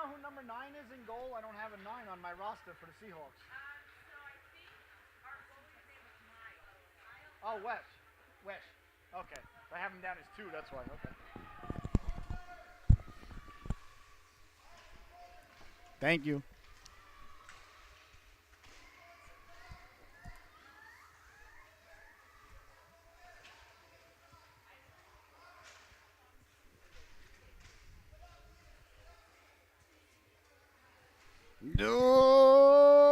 know who number 9 is in goal? I don't have a 9 on my roster for the Seahawks. Oh, Wesh. Okay. I have him down as 2, that's why. Okay. Thank you. Oh,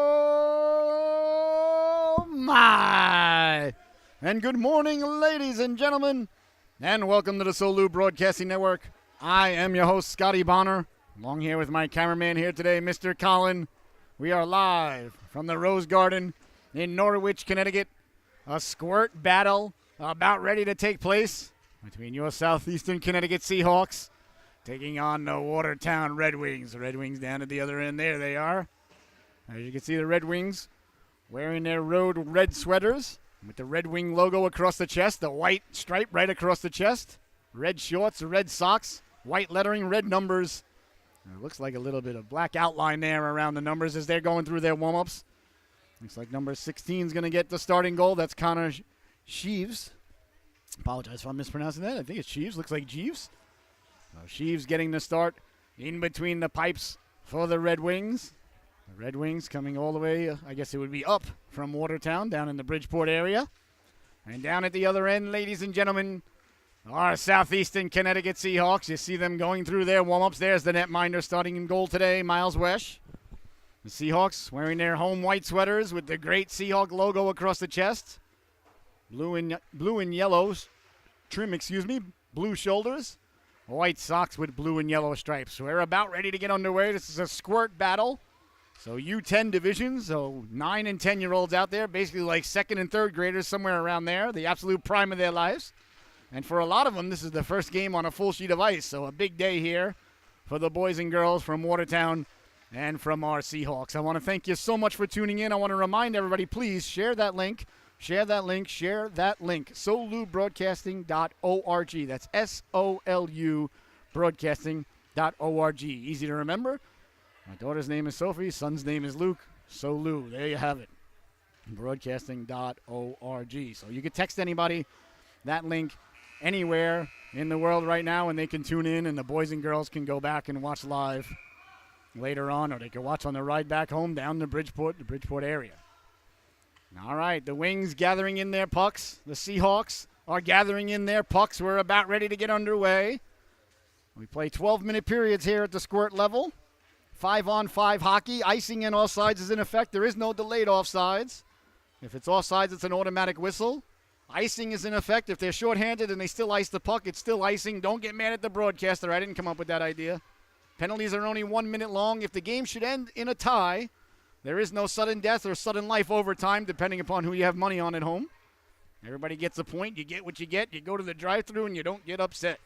my. And good morning, ladies and gentlemen, and welcome to the Solu Broadcasting Network. I am your host, Scotty Bonner, along here with my cameraman here today, Mr. Colin. We are live from the Rose Garden in Norwich, Connecticut. A squirt battle about ready to take place between your southeastern Connecticut Seahawks taking on the Watertown Red Wings. The Red Wings down at the other end there they are. As you can see, the Red Wings wearing their road red sweaters with the Red Wing logo across the chest, the white stripe right across the chest, red shorts, red socks, white lettering, red numbers. It looks like a little bit of black outline there around the numbers as they're going through their warm-ups. Looks like number 16 is going to get the starting goal. That's Connor Sheaves. Apologize if I'm mispronouncing that. I think it's Sheaves. Looks like Jeeves. Sheaves getting the start in between the pipes for the Red Wings. The Red Wings coming all the way, I guess it would be up from Watertown, down in the Bridgeport area. And down at the other end, ladies and gentlemen, our southeastern Connecticut Seahawks. You see them going through their warm-ups. There's the netminder starting in goal today, Miles Wesh. The Seahawks wearing their home white sweaters with the great Seahawk logo across the chest. Blue and yellow trim, blue shoulders. White socks with blue and yellow stripes. We're about ready to get underway. This is a squirt battle. So U10 divisions, so 9 and 10-year-olds out there, basically like second and third graders, somewhere around there, the absolute prime of their lives. And for a lot of them, this is the first game on a full sheet of ice. So a big day here for the boys and girls from Watertown and from our Seahawks. I want to thank you so much for tuning in. I want to remind everybody, please share that link. Share that link. solubroadcasting.org. That's SOLU broadcasting.org. Easy to remember. My daughter's name is Sophie. Son's name is Luke. Solu. There you have it. Broadcasting.org. So you can text anybody that link anywhere in the world right now, and they can tune in, and the boys and girls can go back and watch live later on, or they can watch on the ride back home down to the Bridgeport area. All right, the Wings gathering in their pucks. The Seahawks are gathering in their pucks. We're about ready to get underway. We play 12-minute periods here at the Squirt level. 5-on-5 hockey. Icing in all sides is in effect. There is no delayed offsides. If it's offsides, it's an automatic whistle. Icing is in effect. If they're shorthanded and they still ice the puck, it's still icing. Don't get mad at the broadcaster. I didn't come up with that idea. Penalties are only 1 minute long. If the game should end in a tie, there is no sudden death or sudden life overtime, depending upon who you have money on at home. Everybody gets a point. You get what you get. You go to the drive-thru and you don't get upset.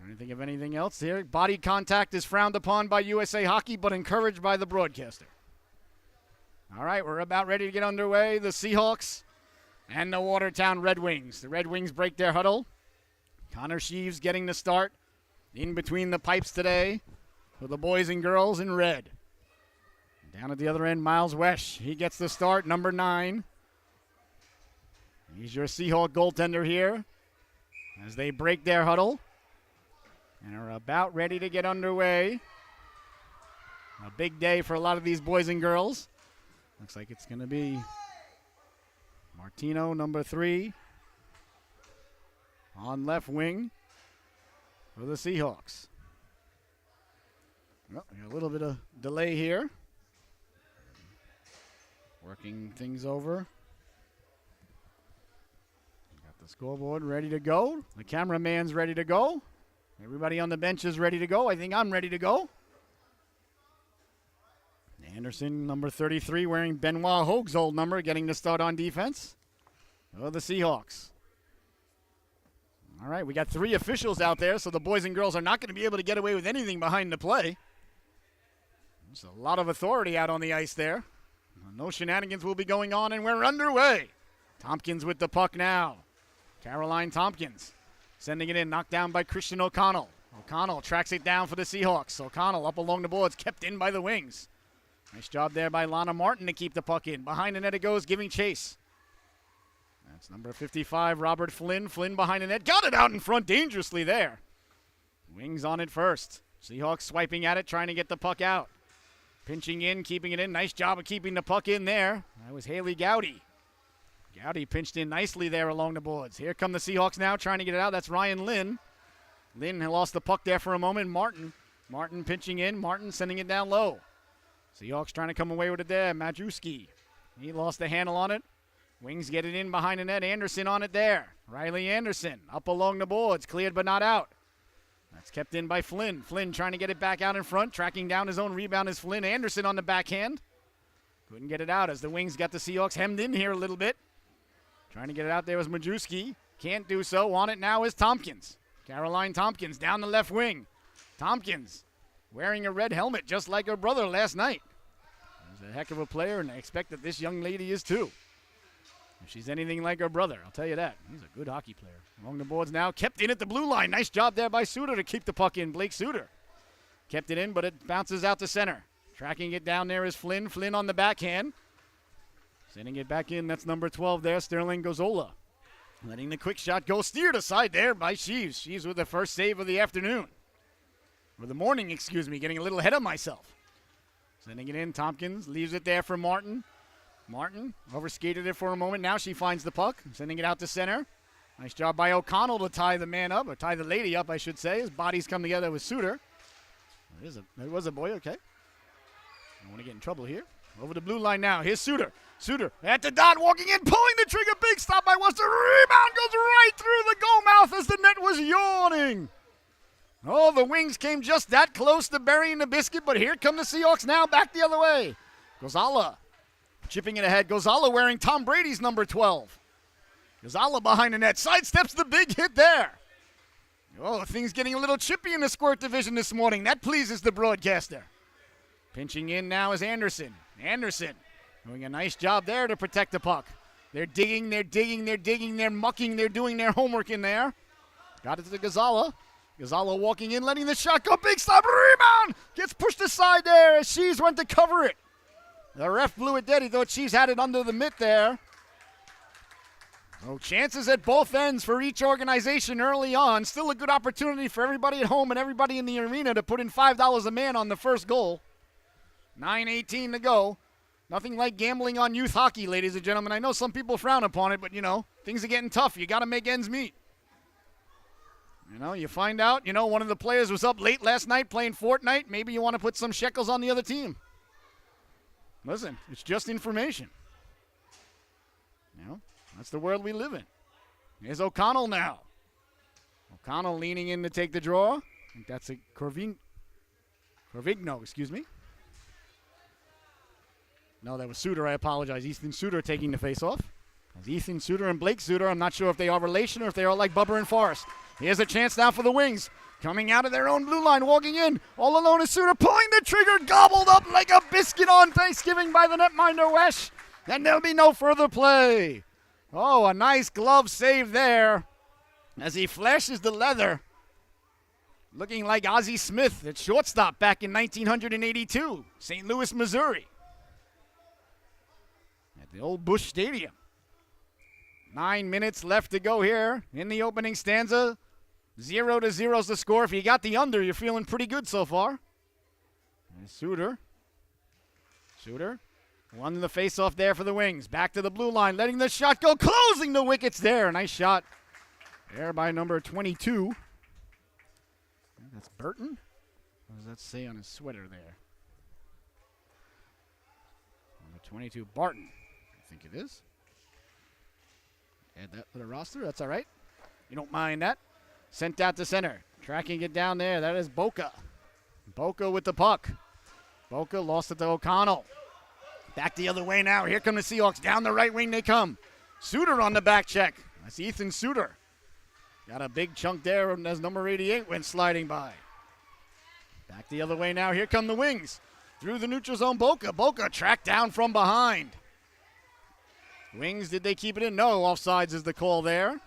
I don't think of anything else here. Body contact is frowned upon by USA Hockey, but encouraged by the broadcaster. All right, we're about ready to get underway. The Seahawks and the Watertown Red Wings. The Red Wings break their huddle. Connor Sheaves getting the start in between the pipes today for the boys and girls in red. Down at the other end, Miles Wesh. He gets the start, number 9. He's your Seahawk goaltender here as they break their huddle and are about ready to get underway. A big day for a lot of these boys and girls. Looks like it's going to be Martino, number 3, on left wing for the Seahawks. Well, we got a little bit of delay here. Working things over. Got the scoreboard ready to go. The cameraman's ready to go. Everybody on the bench is ready to go. I think I'm ready to go. Anderson, number 33, wearing Benoit Hogue's old number, getting the start on defense. Oh, the Seahawks. All right, we got 3 officials out there, so the boys and girls are not going to be able to get away with anything behind the play. There's a lot of authority out on the ice there. No shenanigans will be going on, and we're underway. Tompkins with the puck now. Caroline Tompkins sending it in, knocked down by Christian O'Connell. O'Connell tracks it down for the Seahawks. O'Connell up along the boards, kept in by the wings. Nice job there by Lana Martin to keep the puck in. Behind the net it goes, giving chase. That's number 55, Robert Flynn. Flynn behind the net. Got it out in front dangerously there. Wings on it first. Seahawks swiping at it, trying to get the puck out. Pinching in, keeping it in. Nice job of keeping the puck in there. That was Haley Gowdy. Gowdy pinched in nicely there along the boards. Here come the Seahawks now, trying to get it out. That's Ryan Lynn. Lynn lost the puck there for a moment. Martin pinching in. Martin sending it down low. Seahawks trying to come away with it there. Majewski. He lost the handle on it. Wings get it in behind the net. Anderson on it there. Riley Anderson up along the boards. Cleared but not out. That's kept in by Flynn. Flynn trying to get it back out in front. Tracking down his own rebound is Flynn. Anderson on the backhand. Couldn't get it out as the Wings got the Seahawks hemmed in here a little bit. Trying to get it out there was Majewski. Can't do so. On it now is Tompkins. Caroline Tompkins down the left wing. Tompkins wearing a red helmet just like her brother last night. She's a heck of a player, and I expect that this young lady is too. If she's anything like her brother, I'll tell you that. He's a good hockey player. Along the boards now, kept in at the blue line. Nice job there by Suter to keep the puck in. Blake Suter kept it in, but it bounces out to center. Tracking it down there is Flynn. Flynn on the backhand. Sending it back in. That's number 12 there, Sterling Gozzola. Letting the quick shot go. Steered aside there by Sheaves. Sheaves with the first save of the afternoon. Or the morning, excuse me. Getting a little ahead of myself. Sending it in. Tompkins leaves it there for Martin. Martin overskated it for a moment. Now she finds the puck. Sending it out to center. Nice job by O'Connell to tie the man up. Or tie the lady up, I should say. His bodies come together with Suter. It was a boy, okay. I don't want to get in trouble here. Over the blue line now. Here's Suter. Suter at the dot, walking in, pulling the trigger. Big stop by Wester. Rebound goes right through the goal mouth as the net was yawning. Oh, the Wings came just that close to burying the biscuit, but here come the Seahawks now back the other way. Gozzola chipping it ahead. Gozzola wearing Tom Brady's number 12. Gozzola behind the net. Sidesteps the big hit there. Oh, things getting a little chippy in the Squirt division this morning. That pleases the broadcaster. Pinching in now is Anderson. Anderson doing a nice job there to protect the puck. They're digging, they're mucking, they're doing their homework in there. Got it to Gozzola. Gozzola walking in, letting the shot go. Big stop, rebound! Gets pushed aside there as Sheaves went to cover it. The ref blew it dead. He thought Sheaves had it under the mitt there. So chances at both ends for each organization early on. Still a good opportunity for everybody at home and everybody in the arena to put in $5 a man on the first goal. 9:18 to go. Nothing like gambling on youth hockey, ladies and gentlemen. I know some people frown upon it, but, things are getting tough. You got to make ends meet. You find out, one of the players was up late last night playing Fortnite. Maybe you want to put some shekels on the other team. Listen, it's just information. That's the world we live in. Here's O'Connell now. O'Connell leaning in to take the draw. I think that's a Corvigno, excuse me. No, that was Suter. I apologize. Ethan Suter taking the face-off. Ethan Suter and Blake Suter. I'm not sure if they are relation or if they are like Bubba and Forrest. Here's a chance now for the Wings. Coming out of their own blue line, walking in. All alone is Suter, pulling the trigger, gobbled up like a biscuit on Thanksgiving by the netminder Wesh. And there'll be no further play. Oh, a nice glove save there as he flashes the leather. Looking like Ozzie Smith at shortstop back in 1982, St. Louis, Missouri. At the old Busch Stadium. 9 minutes left to go here in the opening stanza. 0-0 is the score. If you got the under, you're feeling pretty good so far. And Suter won the face-off there for the Wings. Back to the blue line, letting the shot go, closing the wickets there. Nice shot there by number 22. That's Burton. What does that say on his sweater there? Number 22, Barton. I think it is. Add that to the roster. That's all right. You don't mind that. Sent out to center. Tracking it down there. That is Boca. Boca with the puck. Boca lost it to O'Connell. Back the other way now. Here come the Seahawks. Down the right wing they come. Suter on the back check. That's Ethan Suter. Got a big chunk there as number 88 went sliding by. Back the other way now. Here come the Wings. Through the neutral zone, Boca. Boca tracked down from behind. Wings, did they keep it in? No, offsides is the call there.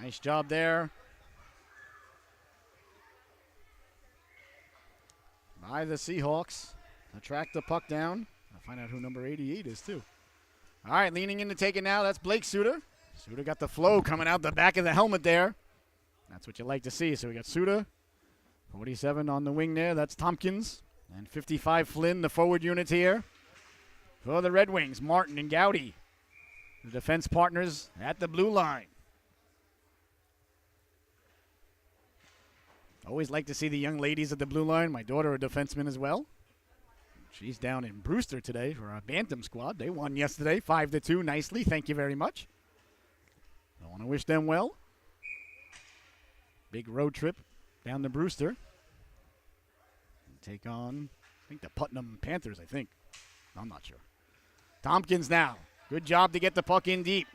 Nice job there by the Seahawks to track the puck down. I'll find out who number 88 is, too. All right, leaning in to take it now. That's Blake Suter. Suter got the flow coming out the back of the helmet there. That's what you like to see. So we got Suter, 47 on the wing there. That's Tompkins. And 55 Flynn, the forward unit here. For the Red Wings, Martin and Gowdy, the defense partners at the blue line. Always like to see the young ladies at the blue line. My daughter, a defenseman as well. She's down in Brewster today for our Bantam squad. They won yesterday, 5-2, nicely. Thank you very much. I want to wish them well. Big road trip down to Brewster. Take on, I think, the Putnam Panthers, I think. I'm not sure. Tompkins now. Good job to get the puck in deep.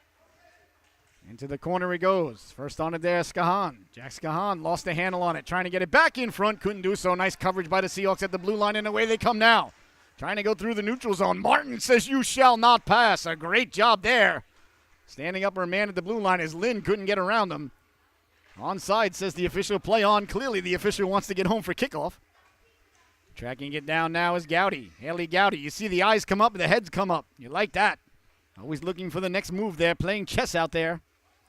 Into the corner he goes. First on it there, Skahan. Jack Skahan lost the handle on it, trying to get it back in front. Couldn't do so. Nice coverage by the Seahawks at the blue line, and away they come now. Trying to go through the neutral zone. Martin says, "You shall not pass." A great job there. Standing up her man at the blue line as Lynn couldn't get around him. Onside, says the official. Play on. Clearly the official wants to get home for kickoff. Tracking it down now is Gowdy. Haley Gowdy. You see the eyes come up, the heads come up. You like that. Always looking for the next move there, playing chess out there.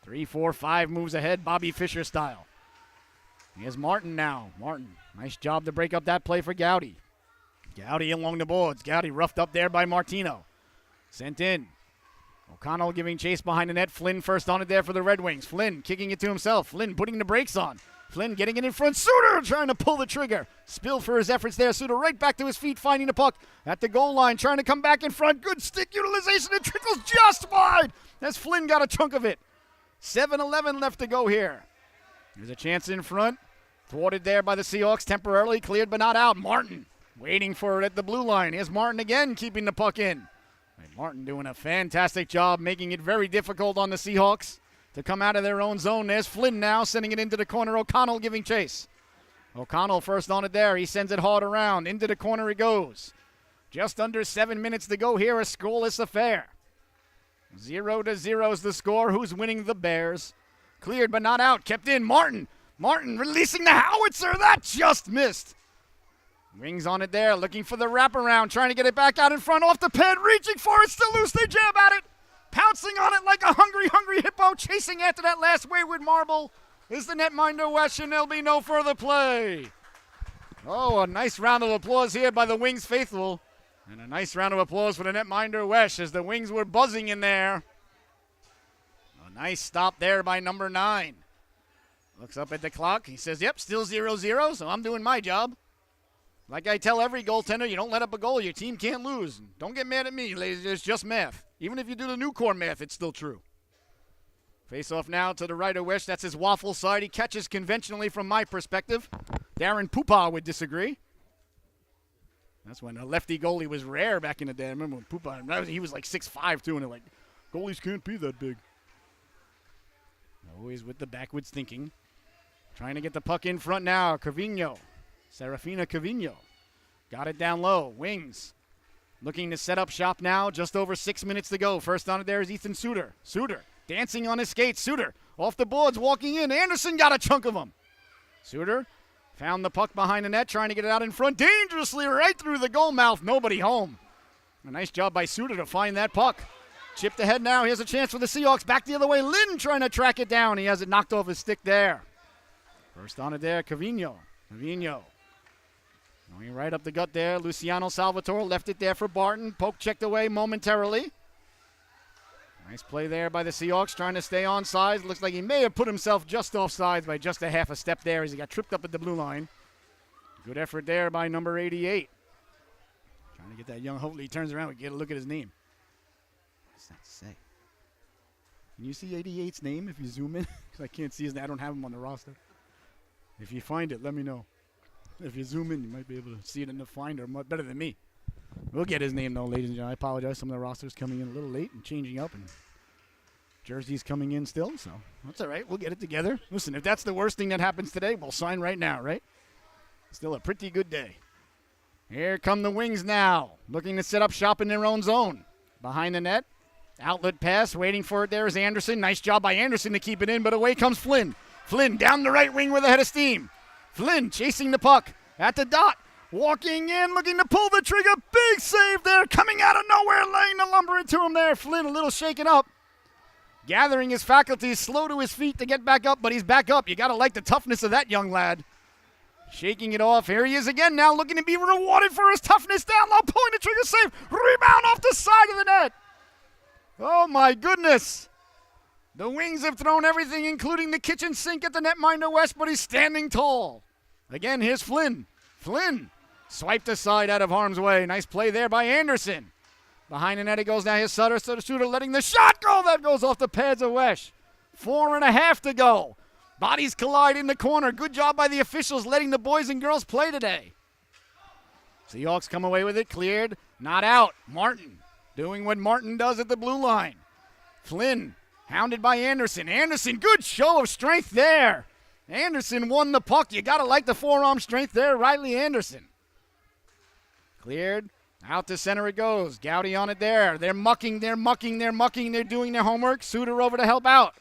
3, 4, 5 moves ahead, Bobby Fischer style. Here's Martin now. Martin, nice job to break up that play for Gowdy. Gowdy along the boards. Gowdy roughed up there by Martino. Sent in. O'Connell giving chase behind the net. Flynn first on it there for the Red Wings. Flynn kicking it to himself. Flynn putting the brakes on. Flynn getting it in front. Suter trying to pull the trigger. Spill for his efforts there. Suter right back to his feet, finding the puck at the goal line, trying to come back in front. Good stick utilization. It trickles just wide as Flynn got a chunk of it. 7:11 left to go here. There's a chance in front. Thwarted there by the Seahawks. Temporarily cleared but not out. Martin waiting for it at the blue line. Here's Martin again, keeping the puck in. And Martin doing a fantastic job, making it very difficult on the Seahawks to come out of their own zone. There's Flynn now, sending it into the corner. O'Connell giving chase. O'Connell first on it there. He sends it hard around. Into the corner he goes. Just under 7 minutes to go here. A scoreless affair. 0-0 is the score. Who's winning? The Bears. Cleared but not out. Kept in. Martin. Martin releasing the howitzer. That just missed. Wings on it there. Looking for the wraparound. Trying to get it back out in front. Off the pad. Reaching for it. Still loose. They jab at it. Pouncing on it like a hungry hippo. Chasing after that last wayward marble is the netminder Wesh, and there'll be no further play. Oh, a nice round of applause here by the Wings faithful. And a nice round of applause for the netminder Wesh as the Wings were buzzing in there. A nice stop there by number 9. Looks up at the clock. He says, yep, still 0-0, so I'm doing my job. Like I tell every goaltender, you don't let up a goal, your team can't lose. Don't get mad at me, ladies. It's just math. Even if you do the new core math, it's still true. Face off now to the right of Wesh. That's his waffle side. He catches conventionally from my perspective. Darren Pupa would disagree. That's when a lefty goalie was rare back in the day. I remember when Pupa, he was like 6'5", too, and they're like, goalies can't be that big. Always with the backwards thinking. Trying to get the puck in front now. Cavino. Serafina Cavino. Got it down low. Wings. Looking to set up shop now. Just over 6 minutes to go. First on it there is Ethan Suter. Suter dancing on his skates. Suter off the boards, walking in. Anderson got a chunk of him. Suter found the puck behind the net, trying to get it out in front. Dangerously right through the goal mouth. Nobody home. A nice job by Suter to find that puck. Chipped ahead now. Here's a chance for the Seahawks. Back the other way. Lynn trying to track it down. He has it knocked off his stick there. First on it there, Cavino. Going right up the gut there. Luciano Salvatore left it there for Barton. Poke checked away momentarily. Nice play there by the Seahawks, trying to stay on sides. Looks like he may have put himself just off sides by just a half a step there as he got tripped up at the blue line. Good effort there by number 88. Trying to get that young, hopefully he turns around and get a look at his name. What's that say? Can you see 88's name if you zoom in? Because I can't see his name. I don't have him on the roster. If you find it, let me know. If you zoom in, you might be able to see it in the finder much better than me. We'll get his name, though, ladies and gentlemen. I apologize. Some of the rosters coming in a little late and changing up, and jerseys coming in still, so that's all right. We'll get it together. Listen, if that's the worst thing that happens today, we'll sign right now, right? Still a pretty good day. Here come the Wings now, looking to set up shop in their own zone. Behind the net, Outlet pass, waiting for it there is Anderson. Nice job by Anderson to keep it in, but away comes Flynn. Flynn down the right wing with a head of steam. Flynn chasing the puck at the dot. Walking in, looking to pull the trigger. Big save there, coming out of nowhere, laying the lumber into him there. Flynn a little shaken up. Gathering his faculties, slow to his feet to get back up, but he's back up. You got to like the toughness of that young lad. Shaking it off. Here he is again now, looking to be rewarded for his toughness. Down low, pulling the trigger, save. Rebound off the side of the net. Oh, my goodness. The Wings have thrown everything, including the kitchen sink at the netminder West, but he's standing tall. Again, here's Flynn. Flynn swiped aside out of harm's way. Nice play there by Anderson. Behind the net it goes now. Here's Sutter. Sutter letting the shot go. That goes off the pads of Wesh. 4.5 to go. Bodies collide in the corner. Good job by the officials letting the boys and girls play today. Seahawks come away with it. Cleared. Not out. Martin doing what Martin does at the blue line. Flynn hounded by Anderson. Anderson, good show of strength there. Anderson won the puck. You got to like the forearm strength there. Riley Anderson. Cleared. Out to center it goes. Gowdy on it there. They're mucking. They're doing their homework. Suter over to help out.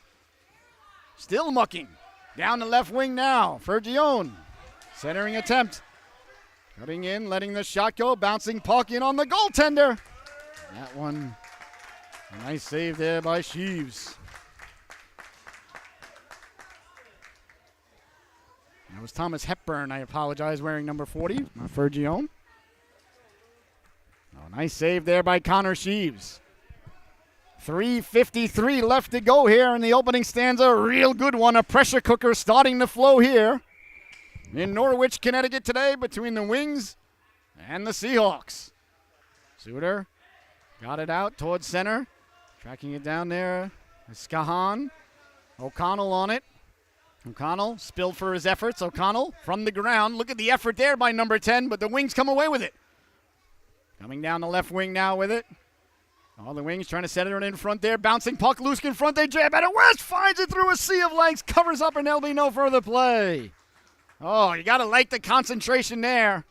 Still mucking. Down the left wing now. Fergione. Centering attempt. Cutting in, letting the shot go. Bouncing puck in on the goaltender. That one, a nice save there by Sheaves. That was Thomas Hepburn, I apologize, wearing number 40, not Fergione. Oh, nice save there by Connor Sheaves. 3:53 left to go here in the opening stanza. A real good one, a pressure cooker starting to flow here in Norwich, Connecticut today between the Wings and the Seahawks. Suter got it out towards center. Tracking it down there. Skahan. O'Connell on it. O'Connell spilled for his efforts. O'Connell from the ground. Look at the effort there by number 10, but the Wings come away with it. Coming down the left wing now with it. All the Wings trying to set it in front there. Bouncing puck loose in front. They jab at it. West finds it through a sea of legs. Covers up and there'll be no further play. Oh, you got to like the concentration there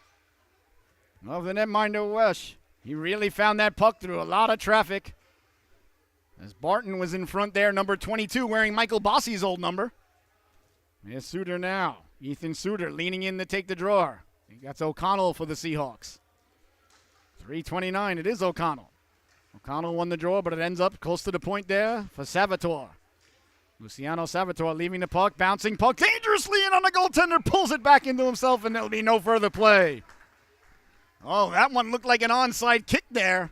of the netminder West. He really found that puck through a lot of traffic. As Barton was in front there, number 22, wearing Michael Bossie's old number. Here's Suter now. Ethan Suter leaning in to take the draw. I think that's O'Connell for the Seahawks. 3:29, it is O'Connell. O'Connell won the draw, but it ends up close to the point there for Salvatore. Luciano Salvatore leaving the puck, bouncing puck dangerously in on the goaltender, pulls it back into himself, and there'll be no further play. Oh, that one looked like an onside kick there.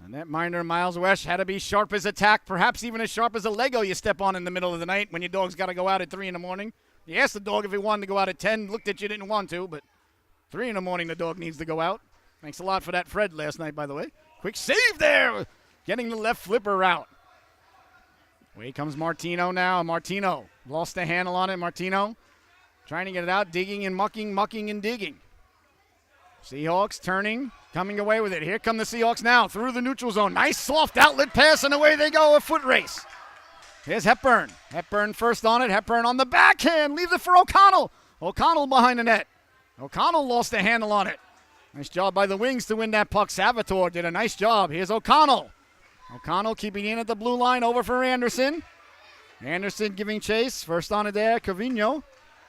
And netminder Miles Wesh had to be sharp as attack, perhaps even as sharp as a Lego you step on in the middle of the night when your dog's got to go out at 3 in the morning. You asked the dog if he wanted to go out at 10, looked at you, didn't want to, but 3 in the morning the dog needs to go out. Thanks a lot for that Fred last night, by the way. Quick save there, getting the left flipper out. Away comes Martino now. Martino lost the handle on it. Martino trying to get it out, digging and mucking and digging. Seahawks turning, coming away with it. Here come the Seahawks now through the neutral zone. Nice soft outlet pass, and away they go, a foot race. Here's Hepburn. Hepburn first on it. Hepburn on the backhand. Leave it for O'Connell. O'Connell behind the net. O'Connell lost the handle on it. Nice job by the Wings to win that puck. Salvatore did a nice job. Here's O'Connell. O'Connell keeping in at the blue line, over for Anderson. Anderson giving chase. First on it there, Cavino.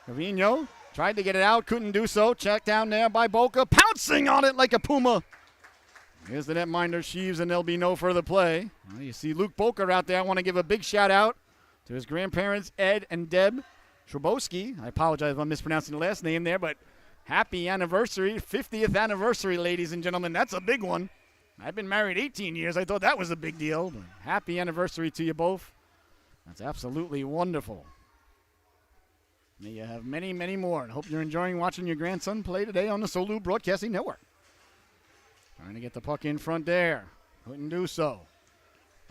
Cavino tried to get it out, couldn't do so. Checked down there by Boca, pouncing on it like a puma. Here's the netminder Sheaves, and there'll be no further play. Well, you see Luke Boca out there. I want to give a big shout out to his grandparents, Ed and Deb Trubowski. I apologize if I'm mispronouncing the last name there, but happy anniversary, 50th anniversary, ladies and gentlemen. That's a big one. I've been married 18 years. I thought that was a big deal. But happy anniversary to you both. That's absolutely wonderful. May you have many, many more. And hope you're enjoying watching your grandson play today on the Solu Broadcasting Network. Trying to get the puck in front there. Couldn't do so.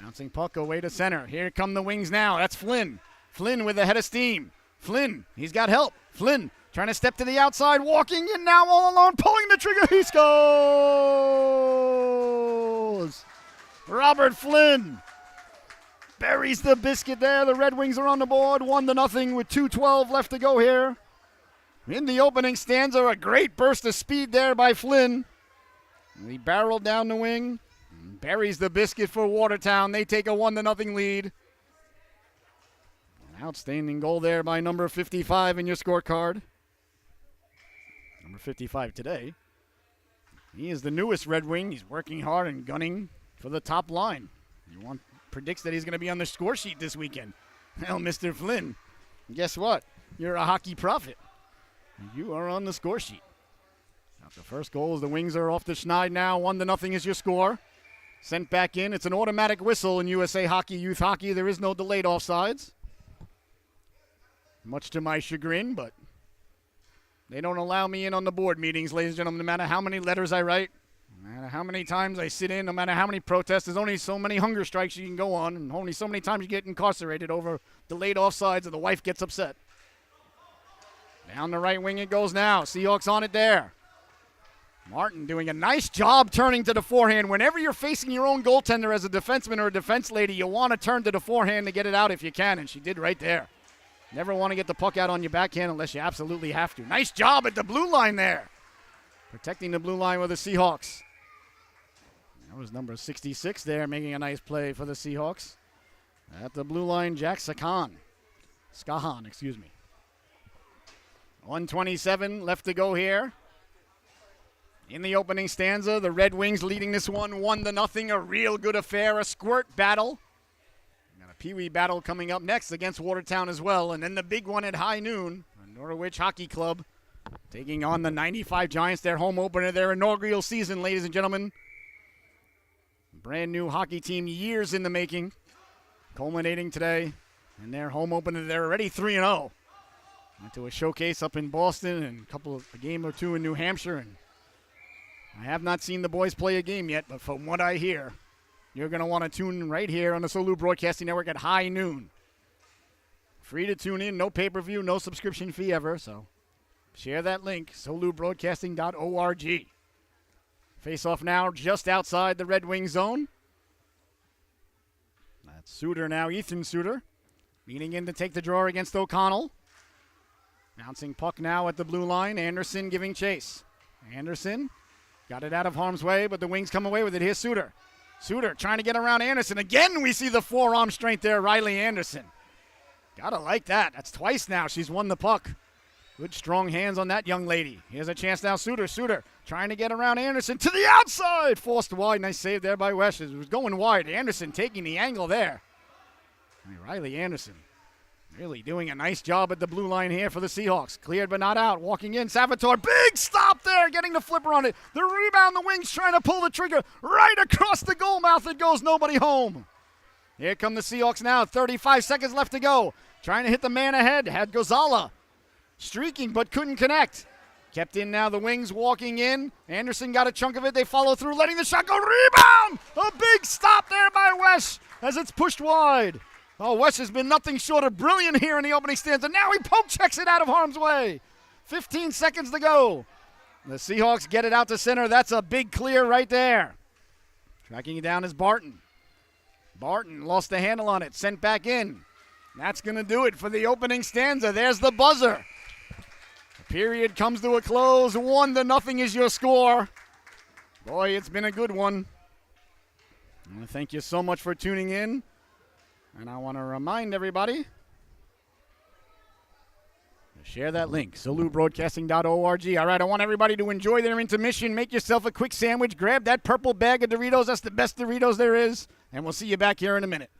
Bouncing puck away to center. Here come the Wings now. That's Flynn. Flynn with a head of steam. Flynn, he's got help. Flynn trying to step to the outside, walking in now all alone, pulling the trigger. He scores! Robert Flynn buries the biscuit there. The Red Wings are on the board, 1-0 with 2:12 left to go here. In the opening stanza, a great burst of speed there by Flynn. He barreled down the wing, buries the biscuit for Watertown. They take a 1-0 lead. An outstanding goal there by number 55 in your scorecard. Number 55 today. He is the newest Red Wing. He's working hard and gunning for the top line. Predicts that he's going to be on the score sheet this weekend. Well, Mr. Flynn, guess what? You're a hockey prophet. You are on the score sheet. After the first goal, the Wings are off the schneid now. 1-0 is your score. Sent back in. It's an automatic whistle in USA Hockey, Youth Hockey. There is no delayed offsides. Much to my chagrin, but they don't allow me in on the board meetings, ladies and gentlemen. No matter how many letters I write, no matter how many times I sit in, no matter how many protests, there's only so many hunger strikes you can go on, and only so many times you get incarcerated over delayed offsides and the wife gets upset. Down the right wing it goes now. Seahawks on it there. Martin doing a nice job turning to the forehand. Whenever you're facing your own goaltender as a defenseman or a defense lady, you want to turn to the forehand to get it out if you can, and she did right there. Never want to get the puck out on your backhand unless you absolutely have to. Nice job at the blue line there. Protecting the blue line with the Seahawks. That was number 66 there, making a nice play for the Seahawks. At the blue line, Jack Skahan. 1:27 left to go here. In the opening stanza, the Red Wings leading this one 1-0. A real good affair, a squirt battle. And a Pee-wee battle coming up next against Watertown as well. And then the big one at high noon, Norwich Hockey Club taking on the 95 Giants, their home opener, their inaugural season, ladies and gentlemen. Brand new hockey team, years in the making, culminating today in their home opener. They're already 3-0. Went to a showcase up in Boston and a game or two in New Hampshire. And I have not seen the boys play a game yet, but from what I hear, you're going to want to tune right here on the Solu Broadcasting Network at high noon. Free to tune in, no pay-per-view, no subscription fee ever, so share that link, solubroadcasting.org. Face-off now just outside the Red Wing zone. That's Suter now, Ethan Suter, leaning in to take the draw against O'Connell. Bouncing puck now at the blue line. Anderson giving chase. Anderson got it out of harm's way, but the Wings come away with it. Here's Suter. Suter trying to get around Anderson. Again, we see the forearm strength there, Riley Anderson. Gotta like that. That's twice now she's won the puck. Good strong hands on that young lady. Here's a chance now. Suter trying to get around Anderson to the outside. Forced wide. Nice save there by West. It was going wide. Anderson taking the angle there. Riley Anderson really doing a nice job at the blue line here for the Seahawks. Cleared but not out. Walking in. Salvatore. Big stop there. Getting the flipper on it. The rebound. The Wings trying to pull the trigger. Right across the goal mouth it goes. Nobody home. Here come the Seahawks now. 35 seconds left to go. Trying to hit the man ahead. Had Gozala streaking but couldn't connect. Kept in now, the Wings walking in. Anderson got a chunk of it. They follow through, letting the shot go. Rebound! A big stop there by Wes as it's pushed wide. Oh, Wes has been nothing short of brilliant here in the opening stanza. Now he poke checks it out of harm's way. 15 seconds to go. The Seahawks get it out to center. That's a big clear right there. Tracking it down is Barton. Barton lost the handle on it. Sent back in. That's going to do it for the opening stanza. There's the buzzer. The period comes to a close. 1-0 is your score. Boy, it's been a good one. I want to thank you so much for tuning in. And I want to remind everybody to share that link, solubroadcasting.org. All right, I want everybody to enjoy their intermission. Make yourself a quick sandwich. Grab that purple bag of Doritos. That's the best Doritos there is. And we'll see you back here in a minute.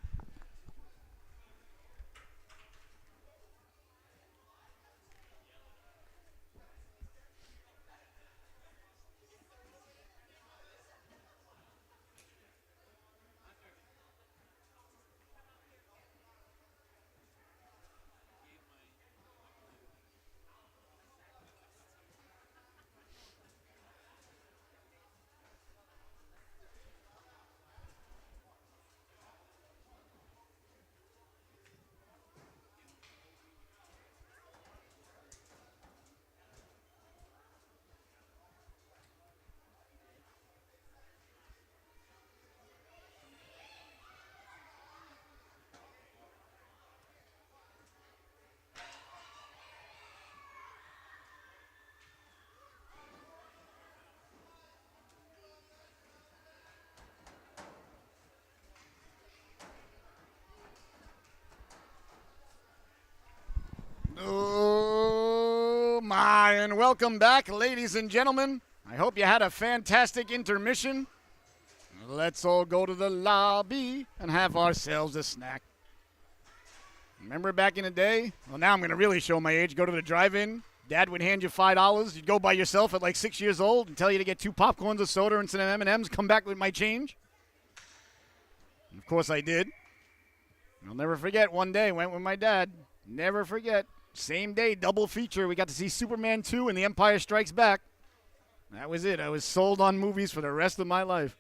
And welcome back, ladies and gentlemen. I hope you had a fantastic intermission. Let's all go to the lobby and have ourselves a snack. Remember back in the day? Well, now I'm going to really show my age. Go to the drive-in. Dad would hand you $5. You'd go by yourself at like 6 years old and tell you to get 2 popcorns, a soda, and some M&Ms. Come back with my change. And of course I did. I'll never forget one day. Went with my dad. Never forget. Same day, double feature. We got to see Superman 2 and The Empire Strikes Back. That was it. I was sold on movies for the rest of my life.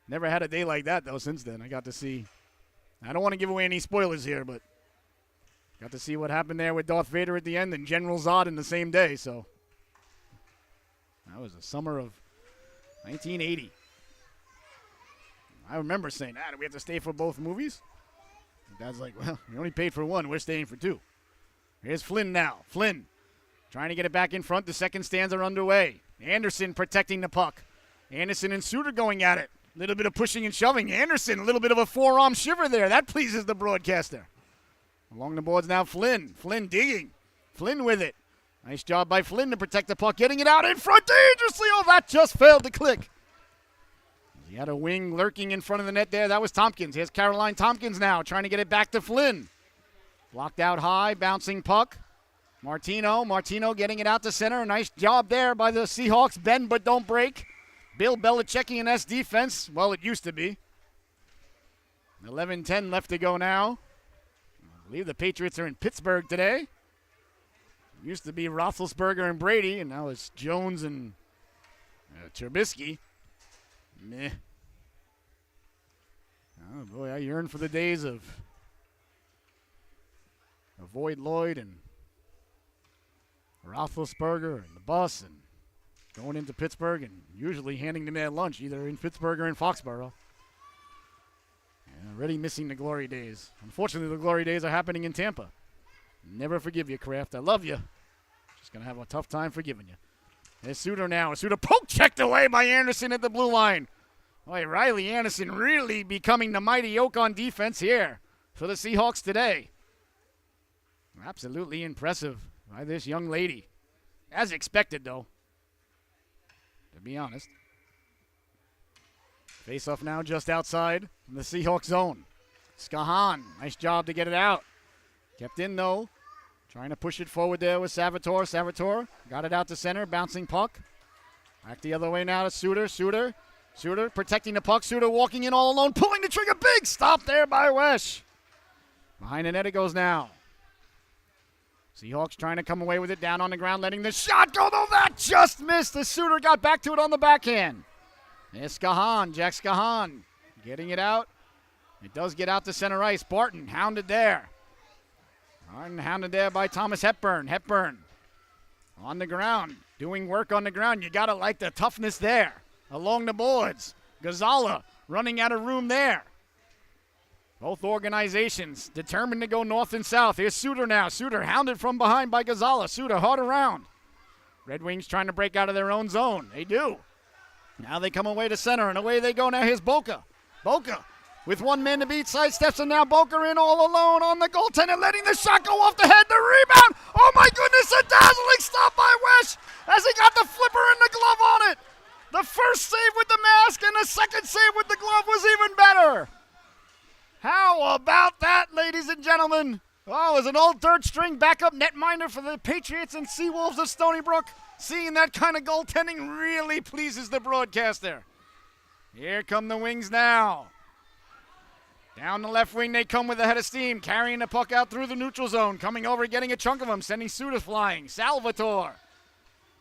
Never had a day like that, though, since then. I got to see. I don't want to give away any spoilers here, but got to see what happened there with Darth Vader at the end and General Zod in the same day, so. That was the summer of 1980. I remember saying, do we have to stay for both movies? And Dad's like, well, we only paid for one. We're staying for 2. Here's Flynn now. Flynn trying to get it back in front. The second stands are underway. Anderson protecting the puck. Anderson and Suter going at it. A little bit of pushing and shoving. Anderson, a little bit of a forearm shiver there. That pleases the broadcaster. Along the boards now, Flynn. Flynn digging. Flynn with it. Nice job by Flynn to protect the puck. Getting it out in front dangerously. Oh, that just failed to click. He had a wing lurking in front of the net there. That was Tompkins. Here's Caroline Tompkins now trying to get it back to Flynn. Blocked out high, bouncing puck. Martino getting it out to center. Nice job there by the Seahawks. Bend but don't break. Bill Belichickian-esque defense. Well, it used to be. 11:10 left to go now. I believe the Patriots are in Pittsburgh today. It used to be Roethlisberger and Brady, and now it's Jones and Trubisky. Meh. Oh, boy, I yearn for the days of Avoid Lloyd and Roethlisberger and the bus and going into Pittsburgh and usually handing them their lunch either in Pittsburgh or in Foxborough. Already missing the glory days. Unfortunately, the glory days are happening in Tampa. Never forgive you, Kraft. I love you. Just going to have a tough time forgiving you. There's Suter now. Suter poke checked away by Anderson at the blue line. Boy, Riley Anderson really becoming the mighty oak on defense here for the Seahawks today. Absolutely impressive by this young lady. As expected, though, to be honest. Face-off now just outside the Seahawks zone. Skahan, nice job to get it out. Kept in, though. Trying to push it forward there with Salvatore. Salvatore got it out to center, bouncing puck. Back the other way now to Suter. Suter protecting the puck. Suter walking in all alone, pulling the trigger. Big stop there by Wesh. Behind the net it goes now. Seahawks trying to come away with it down on the ground, letting the shot go, though that just missed. The Suter got back to it on the backhand. There's Skahan, Jack Skahan, getting it out. It does get out to center ice. Barton hounded there. Barton hounded there by Thomas Hepburn. Hepburn on the ground, doing work on the ground. You got to like the toughness there. Along the boards. Gonzala running out of room there. Both organizations determined to go north and south. Here's Suter now. Suter hounded from behind by Gonzala. Suter hard around. Red Wings trying to break out of their own zone. They do. Now they come away to center, and away they go. Now here's Boca. Boca with one man to beat, sidesteps, and now Boca in all alone on the goaltender, letting the shot go off the head. The rebound. Oh, my goodness, a dazzling stop by Wesh as he got the flipper and the glove on it. The first save with the mask and the second save with the glove was even better. How about that, ladies and gentlemen? Oh, as an old third-string backup netminder for the Patriots and Seawolves of Stony Brook, seeing that kind of goaltending really pleases the broadcaster. Here come the Wings now. Down the left wing, they come with a head of steam, carrying the puck out through the neutral zone, coming over, getting a chunk of them, sending Suter flying. Salvatore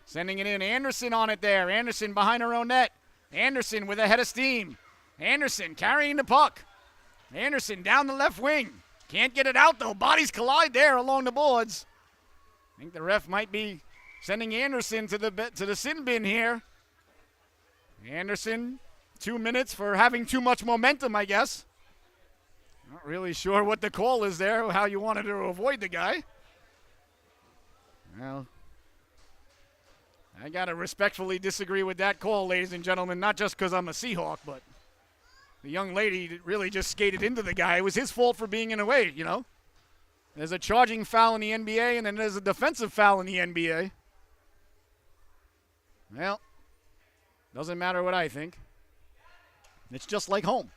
sending it in. Anderson on it there. Anderson behind her own net. Anderson with a head of steam. Anderson carrying the puck. Anderson down the left wing. Can't get it out, though. Bodies collide there along the boards. I think the ref might be sending Anderson to the sin bin here. Anderson, 2 minutes for having too much momentum, I guess. Not really sure what the call is there, how you wanted to avoid the guy. Well, I got to respectfully disagree with that call, ladies and gentlemen, not just because I'm a Seahawk, but the young lady really just skated into the guy. It was his fault for being in the way, you know. There's a charging foul in the NBA, and then there's a defensive foul in the NBA. Well, doesn't matter what I think. It's just like home.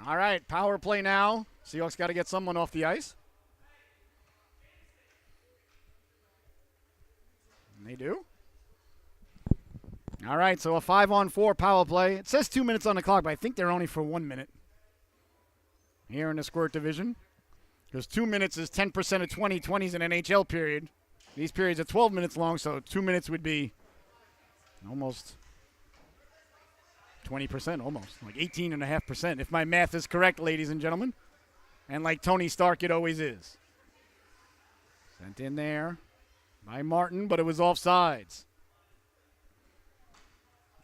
All right, power play now. Seahawks got to get someone off the ice. And they do. All right, so a 5-on-4 power play. It says 2 minutes on the clock, but I think they're only for 1 minute here in the Squirt division. Because 2 minutes is 10% of 20. 20 is an NHL period. These periods are 12 minutes long, so 2 minutes would be almost 20%, almost. Like 18.5%, if my math is correct, ladies and gentlemen. And like Tony Stark, it always is. Sent in there by Martin, but it was offsides.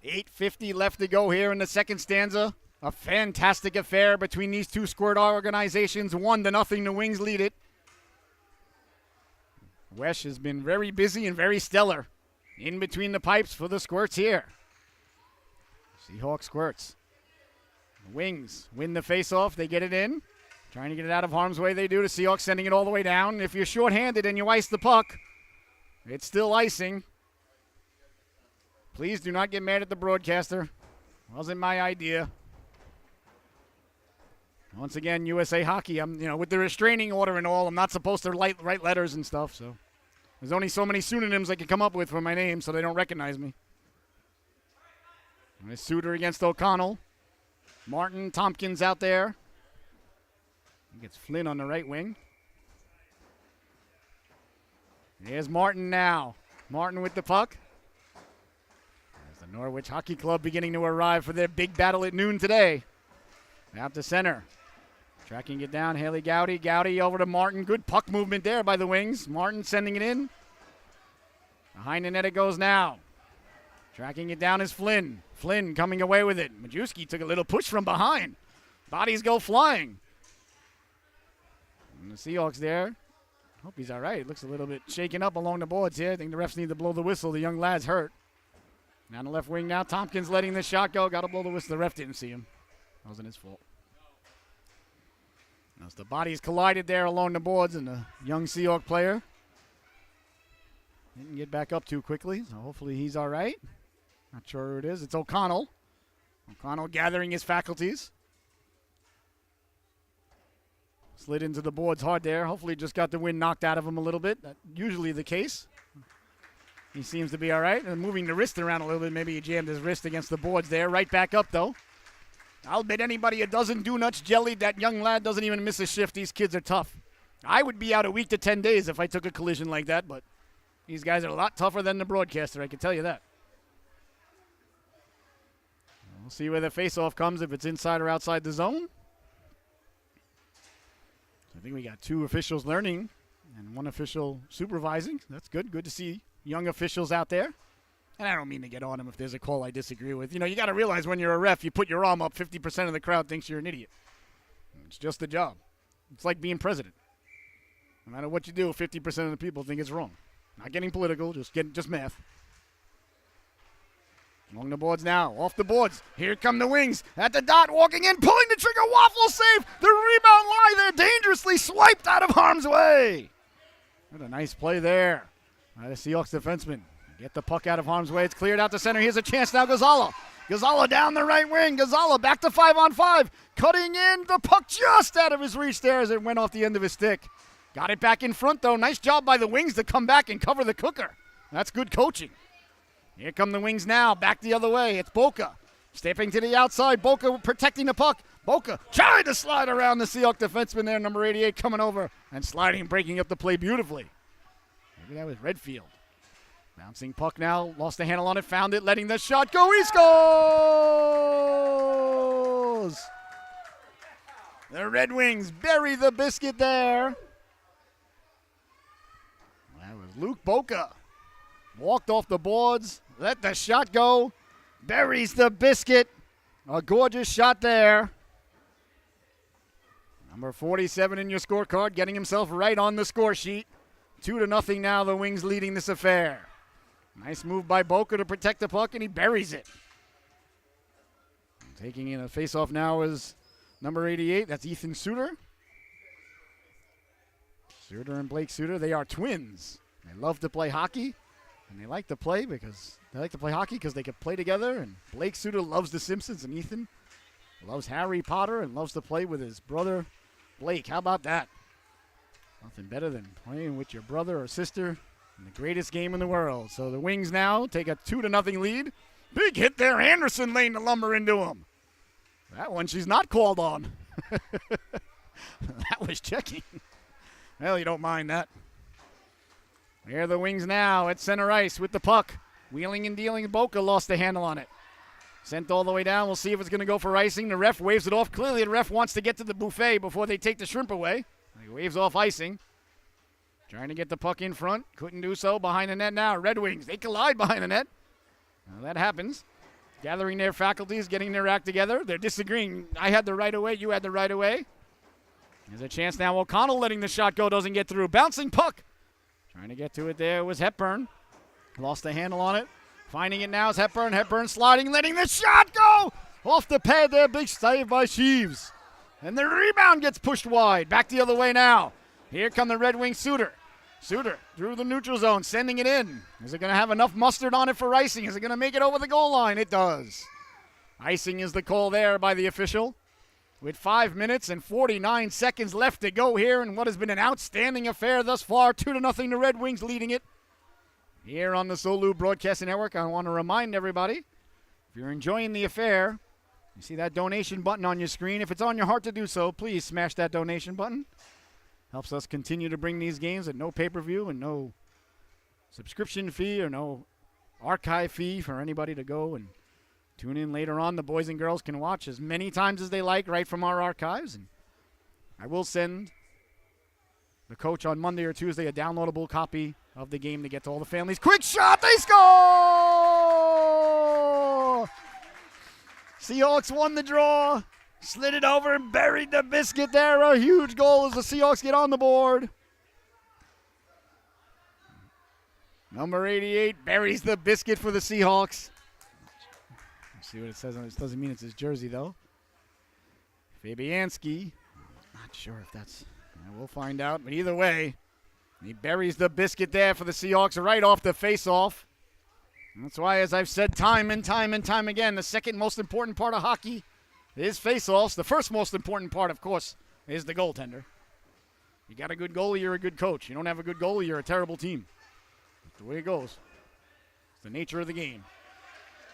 8:50 left to go here in the second stanza. A fantastic affair between these two Squirt organizations. 1-0, the Wings lead it. Wesh has been very busy and very stellar in between the pipes for the Squirts here. Seahawks Squirts. The Wings win the faceoff. They get it in. Trying to get it out of harm's way. They do. The Seahawks sending it all the way down. If you're shorthanded and you ice the puck, it's still icing. Please do not get mad at the broadcaster. Wasn't my idea. Once again, USA Hockey, I'm, with the restraining order and all, I'm not supposed to write letters and stuff, so there's only so many pseudonyms I can come up with for my name so they don't recognize me. Nice Suter against O'Connell. Martin, Tompkins out there. He gets Flynn on the right wing. Here's Martin now. Martin with the puck. There's the Norwich Hockey Club beginning to arrive for their big battle at noon today. Out to center. Tracking it down, Haley Gowdy. Gowdy over to Martin. Good puck movement there by the Wings. Martin sending it in. Behind the net it goes now. Tracking it down is Flynn. Flynn coming away with it. Majewski took a little push from behind. Bodies go flying. And the Seahawks there. Hope he's all right. Looks a little bit shaken up along the boards here. I think the refs need to blow the whistle. The young lad's hurt. Down the left wing now. Tompkins letting the shot go. Got to blow the whistle. The ref didn't see him. That wasn't his fault. As the bodies collided there along the boards, and the young Seahawk player didn't get back up too quickly, so hopefully he's all right. Not sure who it is. It's O'Connell. O'Connell gathering his faculties. Slid into the boards hard there. Hopefully just got the wind knocked out of him a little bit. That's usually the case. He seems to be all right. And moving the wrist around a little bit. Maybe he jammed his wrist against the boards there. Right back up, though. I'll bet anybody a dozen donuts jellied. That young lad doesn't even miss a shift. These kids are tough. I would be out a week to 10 days if I took a collision like that, but these guys are a lot tougher than the broadcaster, I can tell you that. We'll see where the faceoff comes, if it's inside or outside the zone. I think we got 2 officials learning and 1 official supervising. That's good. Good to see young officials out there. And I don't mean to get on them if there's a call I disagree with. You got to realize when you're a ref, you put your arm up, 50% of the crowd thinks you're an idiot. It's just the job. It's like being president. No matter what you do, 50% of the people think it's wrong. Not getting political, just math. Along the boards now, off the boards. Here come the Wings at the dot, walking in, pulling the trigger, waffle save. The rebound lie there, dangerously swiped out of harm's way. What a nice play there by the Seahawks defenseman. Get the puck out of harm's way. It's cleared out to center. Here's a chance now. Gonzalo down the right wing. Gonzalo back to 5-on-5. Cutting in. The puck just out of his reach there as it went off the end of his stick. Got it back in front, though. Nice job by the Wings to come back and cover the cooker. That's good coaching. Here come the Wings now. Back the other way. It's Boca. Stepping to the outside. Boca protecting the puck. Boca tried to slide around the Seahawks defenseman there. Number 88 coming over and sliding, breaking up the play beautifully. Maybe that was Redfield. Bouncing puck now, lost the handle on it, found it, letting the shot go. He scores! The Red Wings bury the biscuit there. That was Luke Boca. Walked off the boards, let the shot go, buries the biscuit. A gorgeous shot there. Number 47 in your scorecard, getting himself right on the score sheet. 2-0 now, the Wings leading this affair. Nice move by Boca to protect the puck, and he buries it. Taking in a faceoff now is number 88. That's Ethan Suter. Suter and Blake Suter, they are twins. They love to play hockey, and they like to play hockey because they can play together. And Blake Suter loves The Simpsons, and Ethan loves Harry Potter and loves to play with his brother Blake. How about that? Nothing better than playing with your brother or sister in the greatest game in the world. So the Wings now take a 2-0 lead. Big hit there. Anderson laying the lumber into him. That one she's not called on. That was checking. Well, you don't mind that. Here are the Wings now at center ice with the puck. Wheeling and dealing. Boca lost the handle on it. Sent all the way down. We'll see if it's going to go for icing. The ref waves it off. Clearly the ref wants to get to the buffet before they take the shrimp away. He waves off icing. Trying to get the puck in front. Couldn't do so. Behind the net now. Red Wings. They collide behind the net. Well, that happens. Gathering their faculties, getting their act together. They're disagreeing. I had the right of way. You had the right of way. There's a chance now. O'Connell letting the shot go. Doesn't get through. Bouncing puck. Trying to get to it there was Hepburn. Lost the handle on it. Finding it now is Hepburn. Hepburn sliding, letting the shot go. Off the pad there. Big save by Sheaves. And the rebound gets pushed wide. Back the other way now. Here come the Red Wings. Suter. Suter through the neutral zone, sending it in. Is it going to have enough mustard on it for icing? Is it going to make it over the goal line? It does. Icing is the call there by the official. With 5 minutes and 49 seconds left to go here in what has been an outstanding affair thus far. 2-0, the Red Wings leading it. Here on the Solu Broadcasting Network, I want to remind everybody, if you're enjoying the affair, you see that donation button on your screen. If it's on your heart to do so, please smash that donation button. Helps us continue to bring these games at no pay-per-view and no subscription fee or no archive fee for anybody to go and tune in later on. The boys and girls can watch as many times as they like right from our archives. And I will send the coach on Monday or Tuesday a downloadable copy of the game to get to all the families. Quick shot, they score! Seahawks won the draw. Slid it over and buried the biscuit there. A huge goal as the Seahawks get on the board. Number 88 buries the biscuit for the Seahawks. Let's see what it says on this. Doesn't mean it's his jersey, though. Fabianski. Not sure if that's... we'll find out. But either way, he buries the biscuit there for the Seahawks right off the face-off. That's why, as I've said time and time and time again, the second most important part of hockey is face-offs. The first most important part, of course, is the goaltender. You got a good goalie, you're a good coach. You don't have a good goalie, you're a terrible team. That's the way it goes. It's the nature of the game.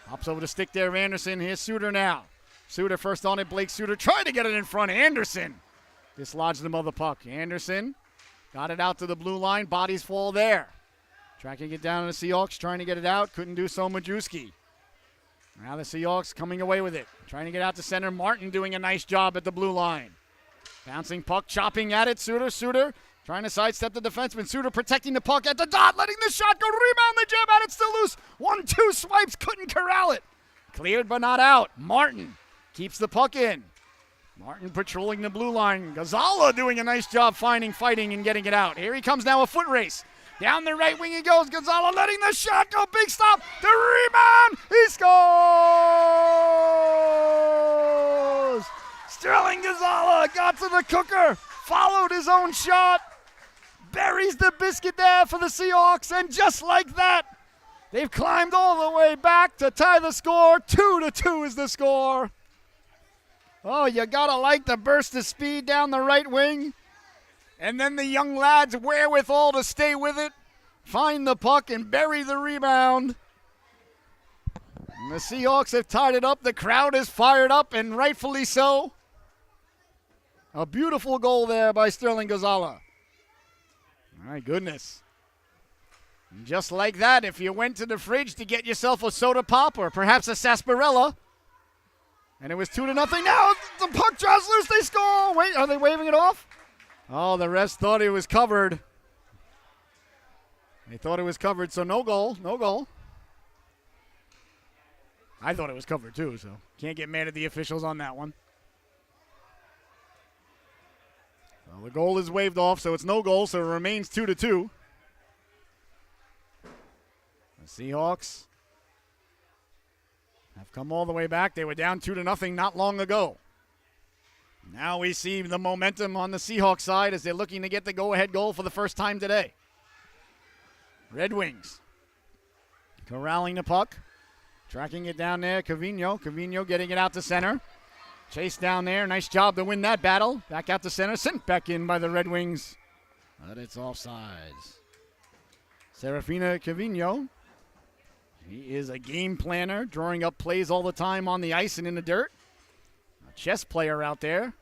Hops over the stick there of Anderson. Here's Suter now. Suter first on it. Blake Suter trying to get it in front. Anderson dislodged the mother puck. Anderson got it out to the blue line. Bodies fall there. Tracking it down to the Seahawks, trying to get it out. Couldn't do so, Majewski. Now the Seahawks coming away with it. Trying to get out to center. Martin doing a nice job at the blue line. Bouncing puck, chopping at it. Suter trying to sidestep the defenseman. Suter protecting the puck at the dot, letting the shot go. Rebound, the jab at it, still loose. 1-2 swipes, couldn't corral it. Cleared but not out. Martin keeps the puck in. Martin patrolling the blue line. Gonzala doing a nice job finding, fighting, and getting it out. Here he comes now, a foot race. Down the right wing he goes. Gonzala letting the shot go. Big stop. The rebound. He scores. Sterling Gonzala got to the cooker. Followed his own shot. Buries the biscuit there for the Seahawks. And just like that, they've climbed all the way back to tie the score. 2-2 is the score. Oh, you got to like the burst of speed down the right wing. And then the young lads' wherewithal to stay with it, find the puck, and bury the rebound. And the Seahawks have tied it up. The crowd is fired up, and rightfully so. A beautiful goal there by Sterling Gonzala. My goodness. And just like that, if you went to the fridge to get yourself a soda pop or perhaps a sarsaparilla, and it was 2-0. Now the puck draws loose. They score. Wait, are they waving it off? Oh, the rest thought it was covered. They thought it was covered, so no goal. I thought it was covered too, so can't get mad at the officials on that one. Well, the goal is waved off, so it's no goal, so it remains 2-2. The Seahawks have come all the way back. They were down 2-0 not long ago. Now we see the momentum on the Seahawks side as they're looking to get the go-ahead goal for the first time today. Red Wings corralling the puck. Tracking it down there, Cavino. Cavino getting it out to center. Chase down there. Nice job to win that battle. Back out to center. Sent back in by the Red Wings. But it's offsides. Serafina Cavino. He is a game planner, drawing up plays all the time on the ice and in the dirt. A chess player out there.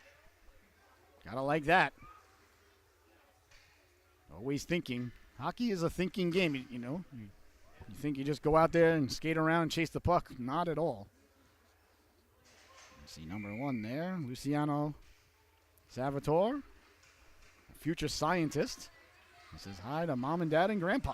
Gotta like that. Always thinking. Hockey is a thinking game, you know. You think you just go out there and skate around and chase the puck. Not at all. See number 1 there, Luciano Salvatore, a future scientist. He says hi to mom and dad and grandpa.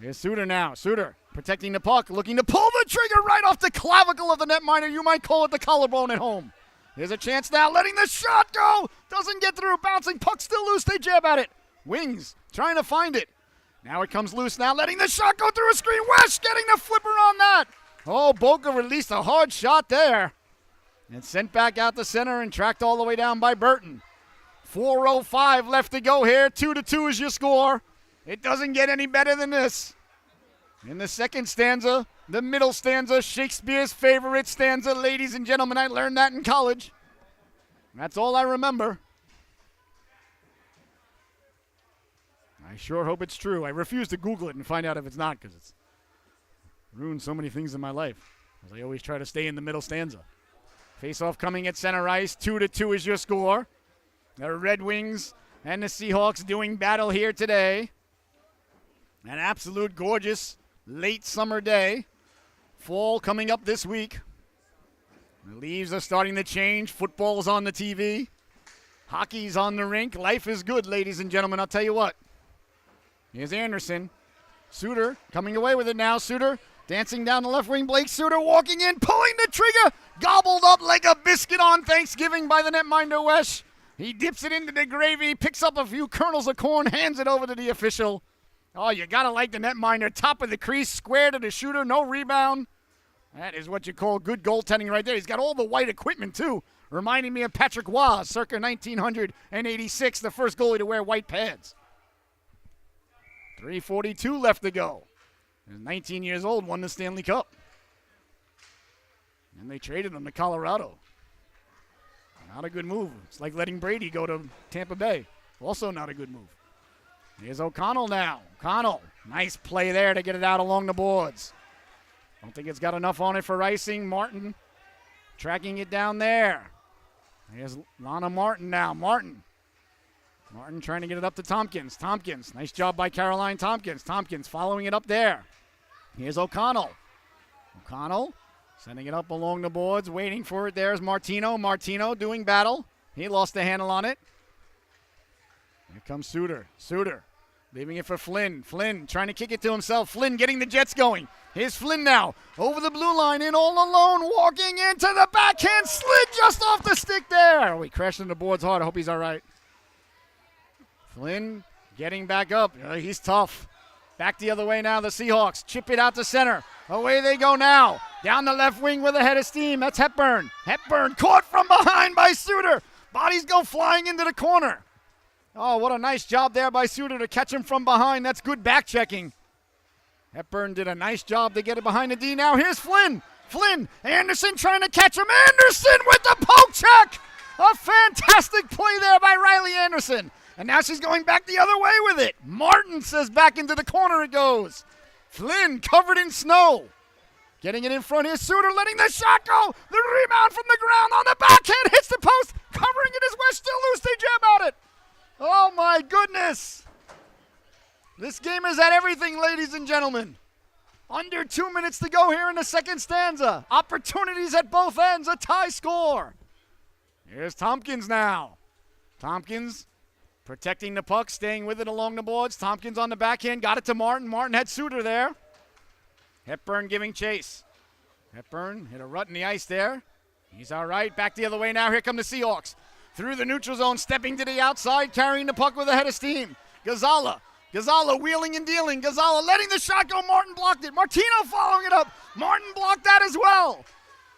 Here's Suter now. Suter protecting the puck, looking to pull the trigger right off the clavicle of the netminder. You might call it the collarbone at home. Here's a chance now, letting the shot go. Doesn't get through, bouncing, puck still loose. They jab at it. Wings trying to find it. Now it comes loose now, letting the shot go through a screen. Wesh getting the flipper on that. Oh, Boca released a hard shot there. And sent back out the center and tracked all the way down by Burton. 4:05 left to go here. 2-2 is your score. It doesn't get any better than this. In the second stanza, the middle stanza, Shakespeare's favorite stanza. Ladies and gentlemen, I learned that in college. That's all I remember. I sure hope it's true. I refuse to Google it and find out if it's not because it's ruined so many things in my life. Because I always try to stay in the middle stanza. Face-off coming at center ice. 2-2 is your score. The Red Wings and the Seahawks doing battle here today. An absolute gorgeous late summer day. Fall coming up this week. The leaves are starting to change. Football's on the TV. Hockey's on the rink. Life is good, ladies and gentlemen. I'll tell you what. Here's Anderson. Suter coming away with it now. Suter dancing down the left wing. Blake Suter walking in, pulling the trigger. Gobbled up like a biscuit on Thanksgiving by the netminder Wesh. He dips it into the gravy, picks up a few kernels of corn, hands it over to the official. Oh, you got to like the netminder. Top of the crease, square to the shooter, no rebound. That is what you call good goaltending right there. He's got all the white equipment, too. Reminding me of Patrick Waugh, circa 1986, the first goalie to wear white pads. 3:42 left to go. He's 19 years old, won the Stanley Cup. And they traded him to Colorado. Not a good move. It's like letting Brady go to Tampa Bay. Also not a good move. Here's O'Connell now. O'Connell, nice play there to get it out along the boards. Don't think it's got enough on it for icing. Martin tracking it down there. Here's Lana Martin now. Martin trying to get it up to Tompkins. Tompkins, nice job by Caroline Tompkins. Tompkins following it up there. Here's O'Connell. O'Connell sending it up along the boards, waiting for it. There's Martino. Martino doing battle. He lost the handle on it. Here comes Suter. Suter leaving it for Flynn. Flynn trying to kick it to himself. Flynn getting the Jets going. Here's Flynn now. Over the blue line, in all alone, walking into the backhand. Slid just off the stick there. Oh, he crashed into the boards hard. I hope he's all right. Flynn getting back up. He's tough. Back the other way now, the Seahawks. Chip it out to center. Away they go now. Down the left wing with a head of steam. That's Hepburn. Hepburn caught from behind by Suter. Bodies go flying into the corner. Oh, what a nice job there by Suter to catch him from behind. That's good back checking. Hepburn did a nice job to get it behind the D. Now here's Flynn. Flynn. Anderson trying to catch him. Anderson with the poke check. A fantastic play there by Riley Anderson. And now she's going back the other way with it. Martin says back into the corner it goes. Flynn covered in snow. Getting it in front here. Suter letting the shot go. The rebound from the ground on the backhand. Hits the post. Covering it as West still loose. They jab at it. Oh, my goodness. This game is at everything, ladies and gentlemen. Under 2 minutes to go here in the second stanza. Opportunities at both ends. A tie score. Here's Tompkins now. Tompkins protecting the puck, staying with it along the boards. Tompkins on the backhand, got it to Martin. Martin had Suter there. Hepburn giving chase. Hepburn hit a rut in the ice there. He's all right. Back the other way now. Here come the Seahawks. Through the neutral zone, stepping to the outside, carrying the puck with a head of steam. Gonzala wheeling and dealing. Gonzala letting the shot go. Martin blocked it. Martino following it up. Martin blocked that as well.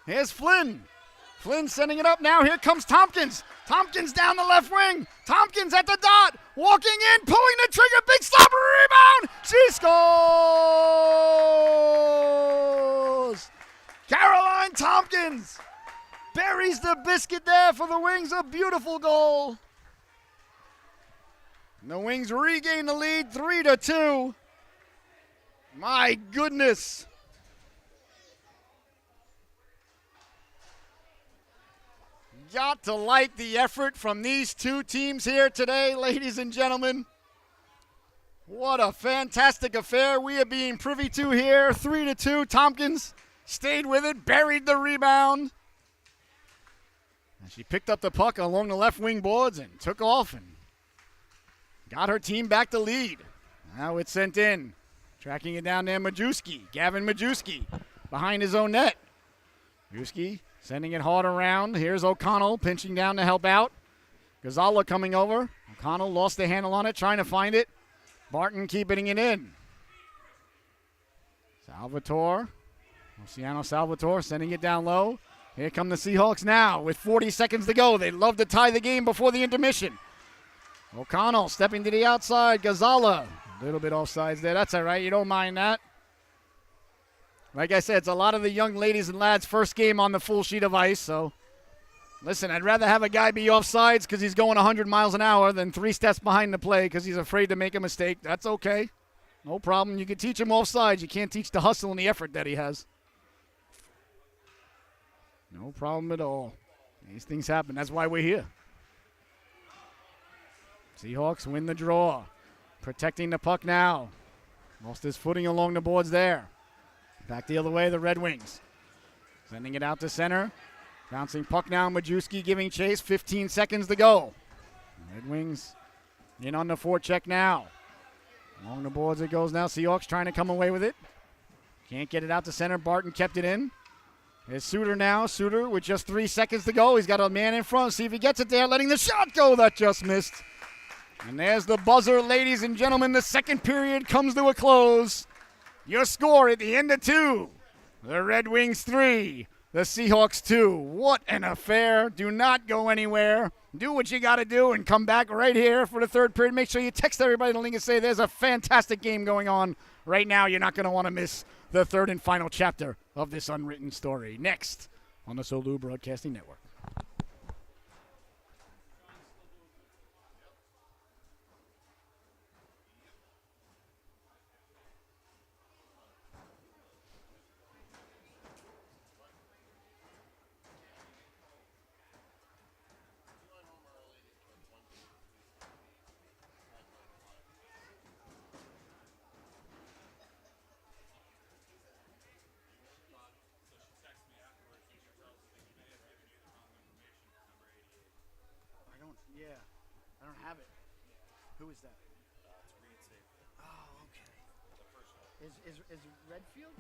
Here's Flynn. Flynn sending it up now. Here comes Tompkins. Tompkins down the left wing. Tompkins at the dot. Walking in, pulling the trigger. Big stop, rebound. She scores. Caroline Tompkins buries the biscuit there for the Wings. A beautiful goal. And the Wings regain the lead 3-2. My goodness. Got to like the effort from these two teams here today, ladies and gentlemen. What a fantastic affair we are being privy to here. 3-2. Tompkins stayed with it, buried the rebound. And she picked up the puck along the left wing boards and took off and got her team back to lead. Now it's sent in. Tracking it down there, Majewski. Gavin Majewski behind his own net. Majewski sending it hard around. Here's O'Connell pinching down to help out. Gonzala coming over. O'Connell lost the handle on it, trying to find it. Barton keeping it in. Salvatore. Luciano Salvatore sending it down low. Here come the Seahawks now with 40 seconds to go. They'd love to tie the game before the intermission. O'Connell stepping to the outside. Gonzala. A little bit offsides there. That's all right. You don't mind that. Like I said, it's a lot of the young ladies and lads' first game on the full sheet of ice. So, listen, I'd rather have a guy be offsides because he's going 100 miles an hour than 3 steps behind the play because he's afraid to make a mistake. That's okay. No problem. You can teach him offsides. You can't teach the hustle and the effort that he has. No problem at all. These things happen. That's why we're here. Seahawks win the draw. Protecting the puck now. Lost his footing along the boards there. Back the other way, the Red Wings. Sending it out to center. Bouncing puck now, Majewski giving chase. 15 seconds to go. Red Wings in on the forecheck now. Along the boards it goes now. Seahawks trying to come away with it. Can't get it out to center. Barton kept it in. There's Suter now. Suter with just 3 seconds to go. He's got a man in front. See if he gets it there. Letting the shot go. That just missed. And there's the buzzer, ladies and gentlemen. The second period comes to a close. Your score at the end of 2. The Red Wings 3. The Seahawks 2. What an affair. Do not go anywhere. Do what you got to do and come back right here for the third period. Make sure you text everybody the link and say there's a fantastic game going on right now. You're not going to want to miss the third and final chapter of this unwritten story. Next on the Solu Broadcasting Network. Yeah, I don't have it. Who is that? Oh, okay. Is Redfield?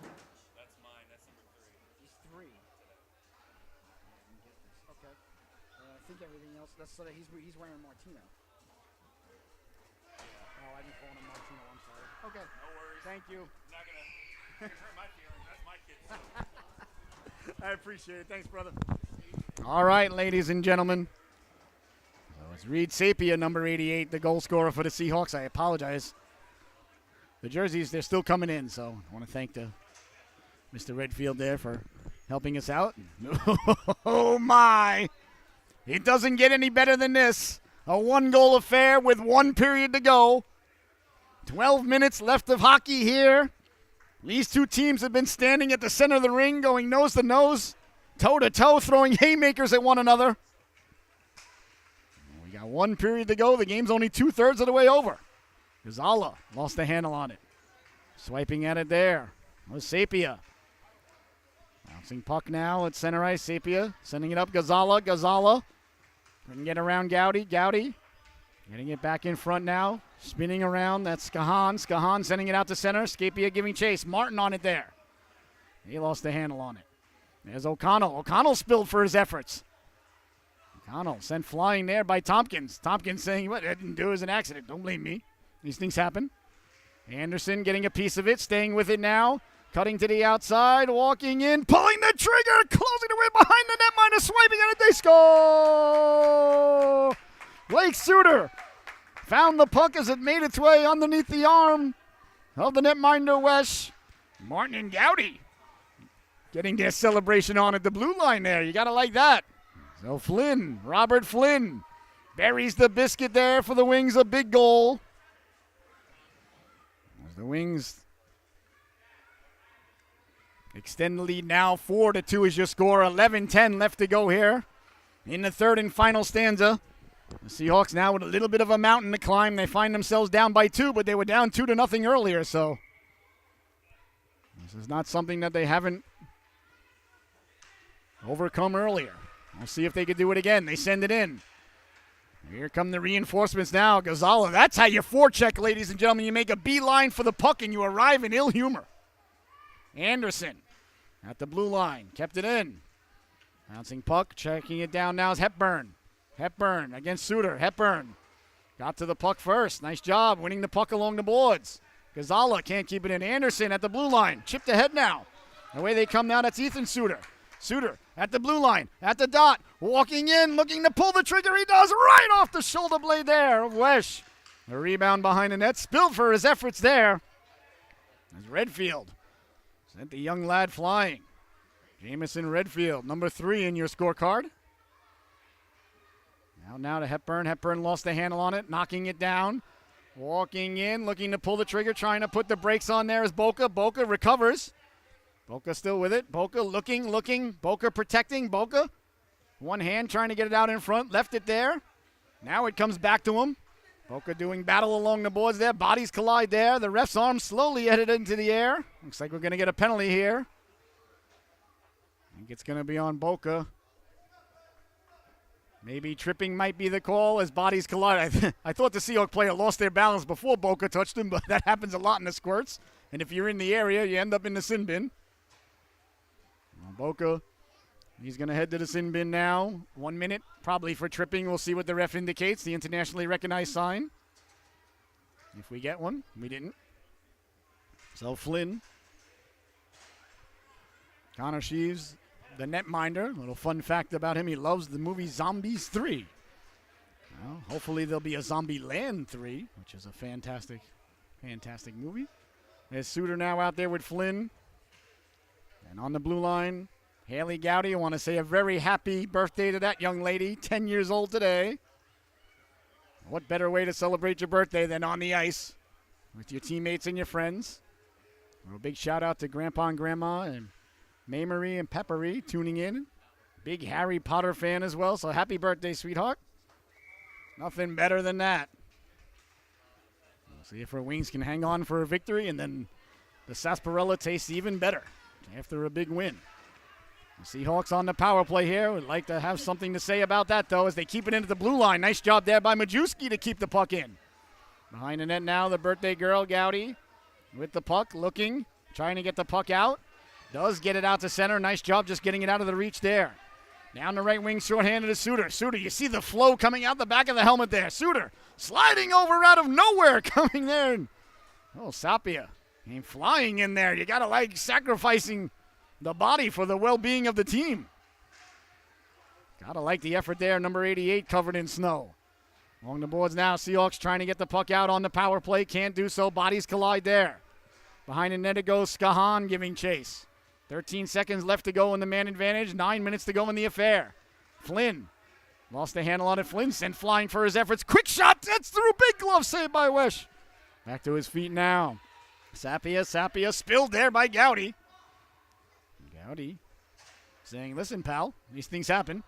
That's mine. That's number 3. He's 3. Okay. I think everything else. That's so that he's wearing Martino. Oh, I didn't call him Martino. I'm sorry. Okay. No worries. Thank you. I'm not gonna hurt my feelings. That's my kid. I appreciate it. Thanks, brother. All right, ladies and gentlemen. It's Reed Sapia, number 88, the goal scorer for the Seahawks. I apologize. The jerseys, they're still coming in, so I want to thank Mr. Redfield there for helping us out. Oh, my. It doesn't get any better than this. A one-goal affair with 1 period to go. 12 minutes left of hockey here. These two teams have been standing at the center of the ring, going nose to nose, toe to toe, throwing haymakers at one another. We got 1 period to go. The game's only 2/3 of the way over. Gonzala lost the handle on it. Swiping at it there. Was Sapia. Bouncing puck now at center ice. Sapia sending it up. Gonzala. Couldn't get around Gowdy. Getting it back in front now. Spinning around. That's Skahan sending it out to center. Sapia giving chase. Martin on it there. He lost the handle on it. There's O'Connell. O'Connell spilled for his efforts. O'Connell sent flying there by Tompkins. Tompkins saying, what I didn't do is an accident. Don't blame me. These things happen. Anderson getting a piece of it, staying with it now. Cutting to the outside, walking in, pulling the trigger, closing it way behind the netminder, swiping at it, they score! Blake Suter found the puck as it made its way underneath the arm of the netminder Wesh. Martin and Gowdy getting their celebration on at the blue line there. You got to like that. So Flynn, Robert Flynn, buries the biscuit there for the Wings, a big goal. As the Wings extend the lead now 4-2 is your score. 11-10 left to go here in the third and final stanza. The Seahawks now with a little bit of a mountain to climb. They find themselves down by 2, but they were down 2-0 earlier, so this is not something that they haven't overcome earlier. We'll see if they can do it again. They send it in. Here come the reinforcements now. Gonzalez, that's how you forecheck, ladies and gentlemen. You make a beeline for the puck and you arrive in ill humor. Anderson at the blue line, kept it in. Bouncing puck, checking it down now is Hepburn. Hepburn against Suter. Hepburn got to the puck first. Nice job winning the puck along the boards. Gonzalez can't keep it in. Anderson at the blue line, chipped ahead now. The way they come now, that's Ethan Suter. Suter at the blue line, at the dot, walking in, looking to pull the trigger. He does right off the shoulder blade there of Wesh. A rebound behind the net, spilled for his efforts there. As Redfield sent the young lad flying. Jamison Redfield, number 3 in your scorecard. Now to Hepburn. Hepburn lost the handle on it, knocking it down. Walking in, looking to pull the trigger, trying to put the brakes on there is Boca. Boca recovers. Boca still with it. Boca looking. Boca protecting. Boca, one hand trying to get it out in front. Left it there. Now it comes back to him. Boca doing battle along the boards there. Bodies collide there. The ref's arm slowly headed into the air. Looks like we're going to get a penalty here. I think it's going to be on Boca. Maybe tripping might be the call as bodies collide. I thought the Seahawks player lost their balance before Boca touched him, but that happens a lot in the squirts. And if you're in the area, you end up in the sin bin. Boca, he's going to head to the sin bin now. 1 minute, probably for tripping. We'll see what the ref indicates, the internationally recognized sign. If we get one, we didn't. So Flynn, Connor Sheaves, the netminder. A little fun fact about him, he loves the movie Zombies 3. Well, hopefully there'll be a Zombie Land 3, which is a fantastic movie. There's Suter now out there with Flynn. And on the blue line, Haley Gowdy. I want to say a very happy birthday to that young lady, 10 years old today. What better way to celebrate your birthday than on the ice with your teammates and your friends? A big shout out to Grandpa and Grandma and Maymarie and Peppery tuning in. Big Harry Potter fan as well, so happy birthday, sweetheart. Nothing better than that. We'll see if our Wings can hang on for a victory, and then the sarsaparilla tastes even better after a big win. The Seahawks on the power play here. Would like to have something to say about that, though, as they keep it into the blue line. Nice job there by Majewski to keep the puck in. Behind the net now, the birthday girl, Gowdy, with the puck, looking, trying to get the puck out. Does get it out to center. Nice job just getting it out of the reach there. Down the right wing, shorthanded to Suter. Suter, you see the flow coming out the back of the helmet there. Suter sliding over out of nowhere, coming there. Oh, Sapia came flying in there. You got to like sacrificing the body for the well-being of the team. Got to like the effort there. Number 88 covered in snow. Along the boards now, Seahawks trying to get the puck out on the power play. Can't do so. Bodies collide there. Behind the net it goes. Skahan giving chase. 13 seconds left to go in the man advantage. 9 minutes to go in the affair. Flynn lost the handle on it. Flynn sent flying for his efforts. Quick shot. That's through. Big glove save by Wesh. Back to his feet now. Sapia spilled there by Gowdy. Gowdy saying, listen, pal, these things happen.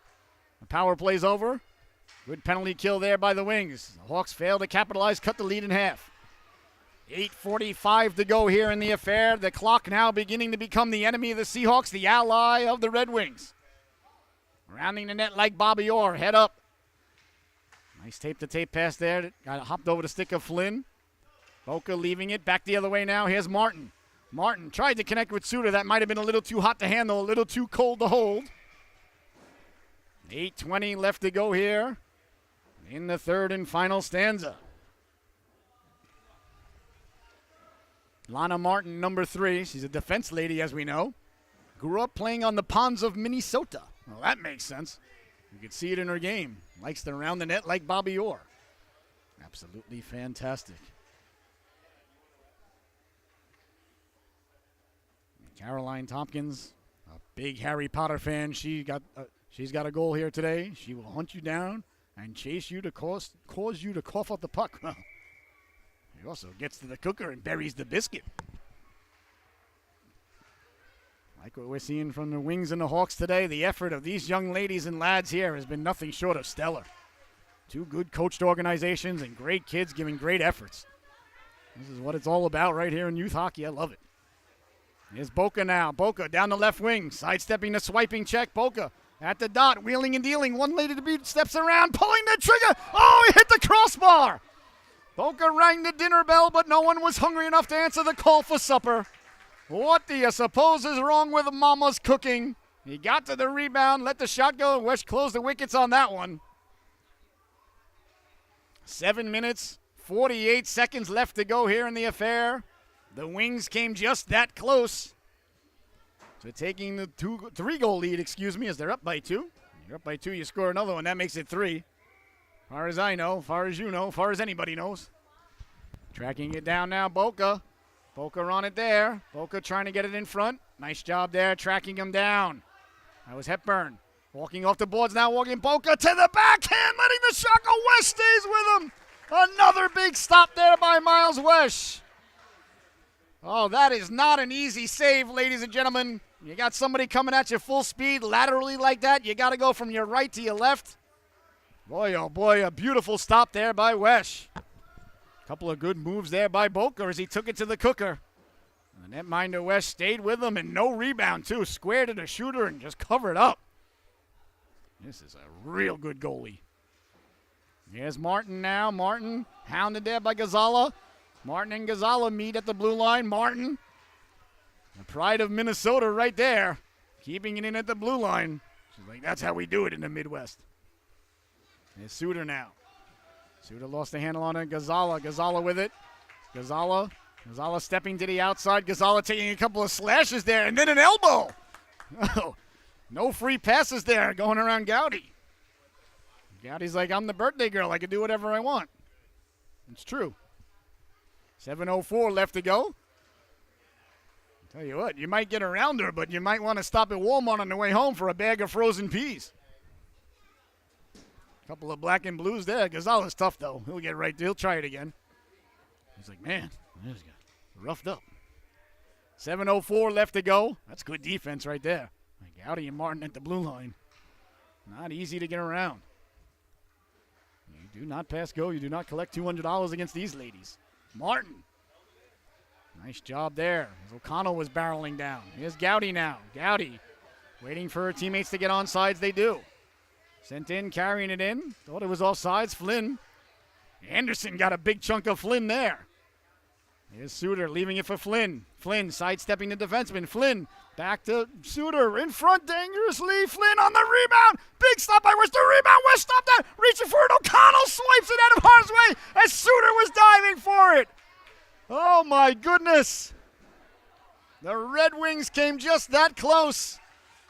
The power play's over. Good penalty kill there by the Wings. The Hawks fail to capitalize, cut the lead in half. 8:45 to go here in the affair. The clock now beginning to become the enemy of the Seahawks, the ally of the Red Wings. Rounding the net like Bobby Orr, head up. Nice tape-to-tape pass there. Got hopped over the stick of Flynn. Boca leaving it. Back the other way now. Here's Martin. Martin tried to connect with Suter. That might have been a little too hot to handle, a little too cold to hold. 8:20 left to go here in the third and final stanza. Lana Martin, number 3. She's a defense lady, as we know. Grew up playing on the ponds of Minnesota. Well, that makes sense. You can see it in her game. Likes to round the net like Bobby Orr. Absolutely fantastic. Caroline Tompkins, a big Harry Potter fan. She's got a goal here today. She will hunt you down and chase you to cause you to cough up the puck. Well, he also gets to the cooker and buries the biscuit. Like what we're seeing from the Wings and the Hawks today, the effort of these young ladies and lads here has been nothing short of stellar. 2 good coached organizations and great kids giving great efforts. This is what it's all about right here in youth hockey. I love it. Here's Boca now. Boca down the left wing, sidestepping the swiping check. Boca at the dot, wheeling and dealing. One lady to beat, steps around, pulling the trigger. Oh, he hit the crossbar. Boca rang the dinner bell, but no one was hungry enough to answer the call for supper. What do you suppose is wrong with Mama's cooking? He got to the rebound, let the shot go, and West closed the wickets on that one. 7 minutes, 48 seconds left to go here in the affair. The Wings came just that close to taking the 3-goal lead, as they're up by 2. You're up by 2, you score another one, that makes it 3. Far as I know, far as you know, far as anybody knows. Tracking it down now, Boca. Boca on it there. Boca trying to get it in front. Nice job there, tracking him down. That was Hepburn. Walking off the boards now, walking Boca to the backhand, letting the shot go. West stays with him. Another big stop there by Miles Wesh. Oh, that is not an easy save, ladies and gentlemen. You got somebody coming at you full speed laterally like that. You got to go from your right to your left. Boy, oh boy, a beautiful stop there by Wesh. Couple of good moves there by Boca as he took it to the cooker. And the netminder West stayed with him and no rebound, too. Squared to the shooter and just covered up. This is a real good goalie. Here's Martin now. Martin hounded there by Gonzala. Martin and Gonzala meet at the blue line. Martin, the pride of Minnesota right there, keeping it in at the blue line. She's like, that's how we do it in the Midwest. Here's Suter now. Suter lost the handle on it. Gonzala with it. Gonzala stepping to the outside. Gonzala taking a couple of slashes there, and then an elbow. Oh, no free passes there going around Gowdy. Gowdy's like, I'm the birthday girl. I can do whatever I want. It's true. 7:04 left to go. Tell you what, you might get around her, but you might want to stop at Walmart on the way home for a bag of frozen peas. Couple of black and blues there. Gonzala's tough, though. He'll try it again. He's like, man, this guy roughed up. 7:04 left to go. That's good defense right there. Like Gowdy and Martin at the blue line. Not easy to get around. You do not pass go. You do not collect $200 against these ladies. Martin. Nice job there. As O'Connell was barreling down. Here's Gowdy now. Gowdy waiting for her teammates to get on sides. They do. Sent in, carrying it in. Thought it was offsides. Flynn. Anderson got a big chunk of Flynn there. Here's Suter leaving it for Flynn. Flynn sidestepping the defenseman. Flynn back to Suter. In front dangerously. Flynn on the rebound. Big stop by West. The rebound. West stopped that. Reaching for it. O'Connell swipes it out of harm's way as Suter was diving for it. Oh, my goodness. The Red Wings came just that close.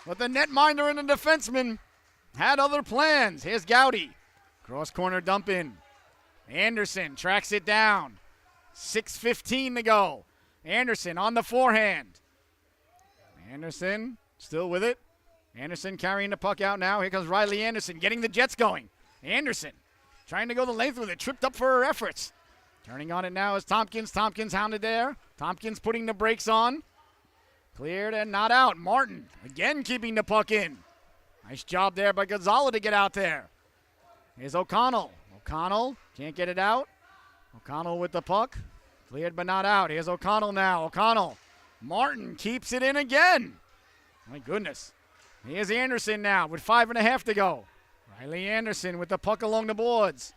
But the netminder and the defenseman had other plans. Here's Gowdy. Cross corner dump in. Anderson tracks it down. 6:15 to go. Anderson on the forehand. Anderson still with it. Anderson carrying the puck out now. Here comes Riley Anderson getting the Jets going. Anderson trying to go the length with it. Tripped up for her efforts. Turning on it now is Tompkins. Tompkins hounded there. Tompkins putting the brakes on. Cleared and not out. Martin again keeping the puck in. Nice job there by Gonzala to get out there. Here's O'Connell. O'Connell can't get it out. O'Connell with the puck. Cleared but not out. Here's O'Connell now. O'Connell. Martin keeps it in again. My goodness. Here's Anderson now with 5.5 to go. Riley Anderson with the puck along the boards.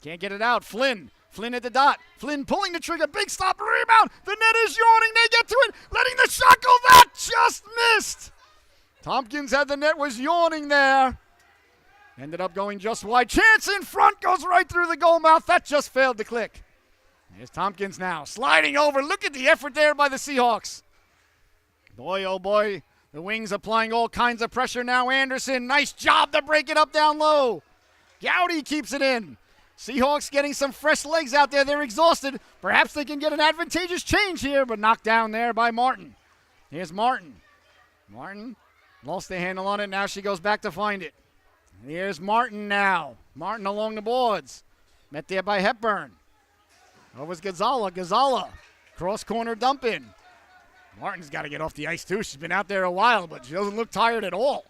Can't get it out. Flynn. Flynn at the dot. Flynn pulling the trigger. Big stop. Rebound. The net is yawning. They get to it. Letting the shot go. That just missed. Tompkins had the net. Was yawning there. Ended up going just wide. Chance in front. Goes right through the goal mouth. That just failed to click. Here's Tompkins now, sliding over. Look at the effort there by the Seahawks. Boy, oh boy, the Wings applying all kinds of pressure now. Anderson, nice job to break it up down low. Gowdy keeps it in. Seahawks getting some fresh legs out there. They're exhausted. Perhaps they can get an advantageous change here, but knocked down there by Martin. Here's Martin. Martin lost the handle on it. Now she goes back to find it. Here's Martin now. Martin along the boards. Met there by Hepburn. Over's Gonzala. Gonzala. Cross corner dump in. Martin's got to get off the ice too. She's been out there a while, but she doesn't look tired at all.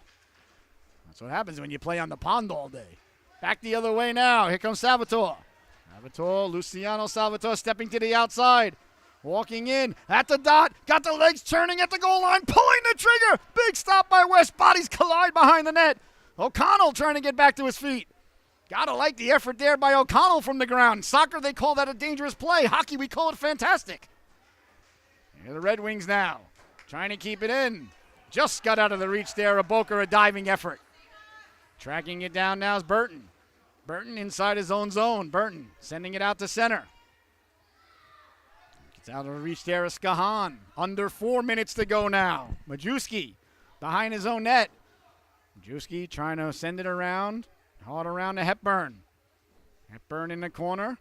That's what happens when you play on the pond all day. Back the other way now. Here comes Salvatore. Salvatore, Luciano Salvatore stepping to the outside. Walking in at the dot. Got the legs turning at the goal line. Pulling the trigger. Big stop by West. Bodies collide behind the net. O'Connell trying to get back to his feet. Gotta like the effort there by O'Connell from the ground. Soccer, they call that a dangerous play. Hockey, we call it fantastic. Here are the Red Wings now. Trying to keep it in. Just got out of the reach there. A diving effort. Tracking it down now is Burton. Burton inside his own zone. Burton sending it out to center. Gets out of the reach there is Skahan. Under 4 minutes to go now. Majewski behind his own net. Majewski trying to send it around. Hard around to Hepburn. Hepburn in the corner.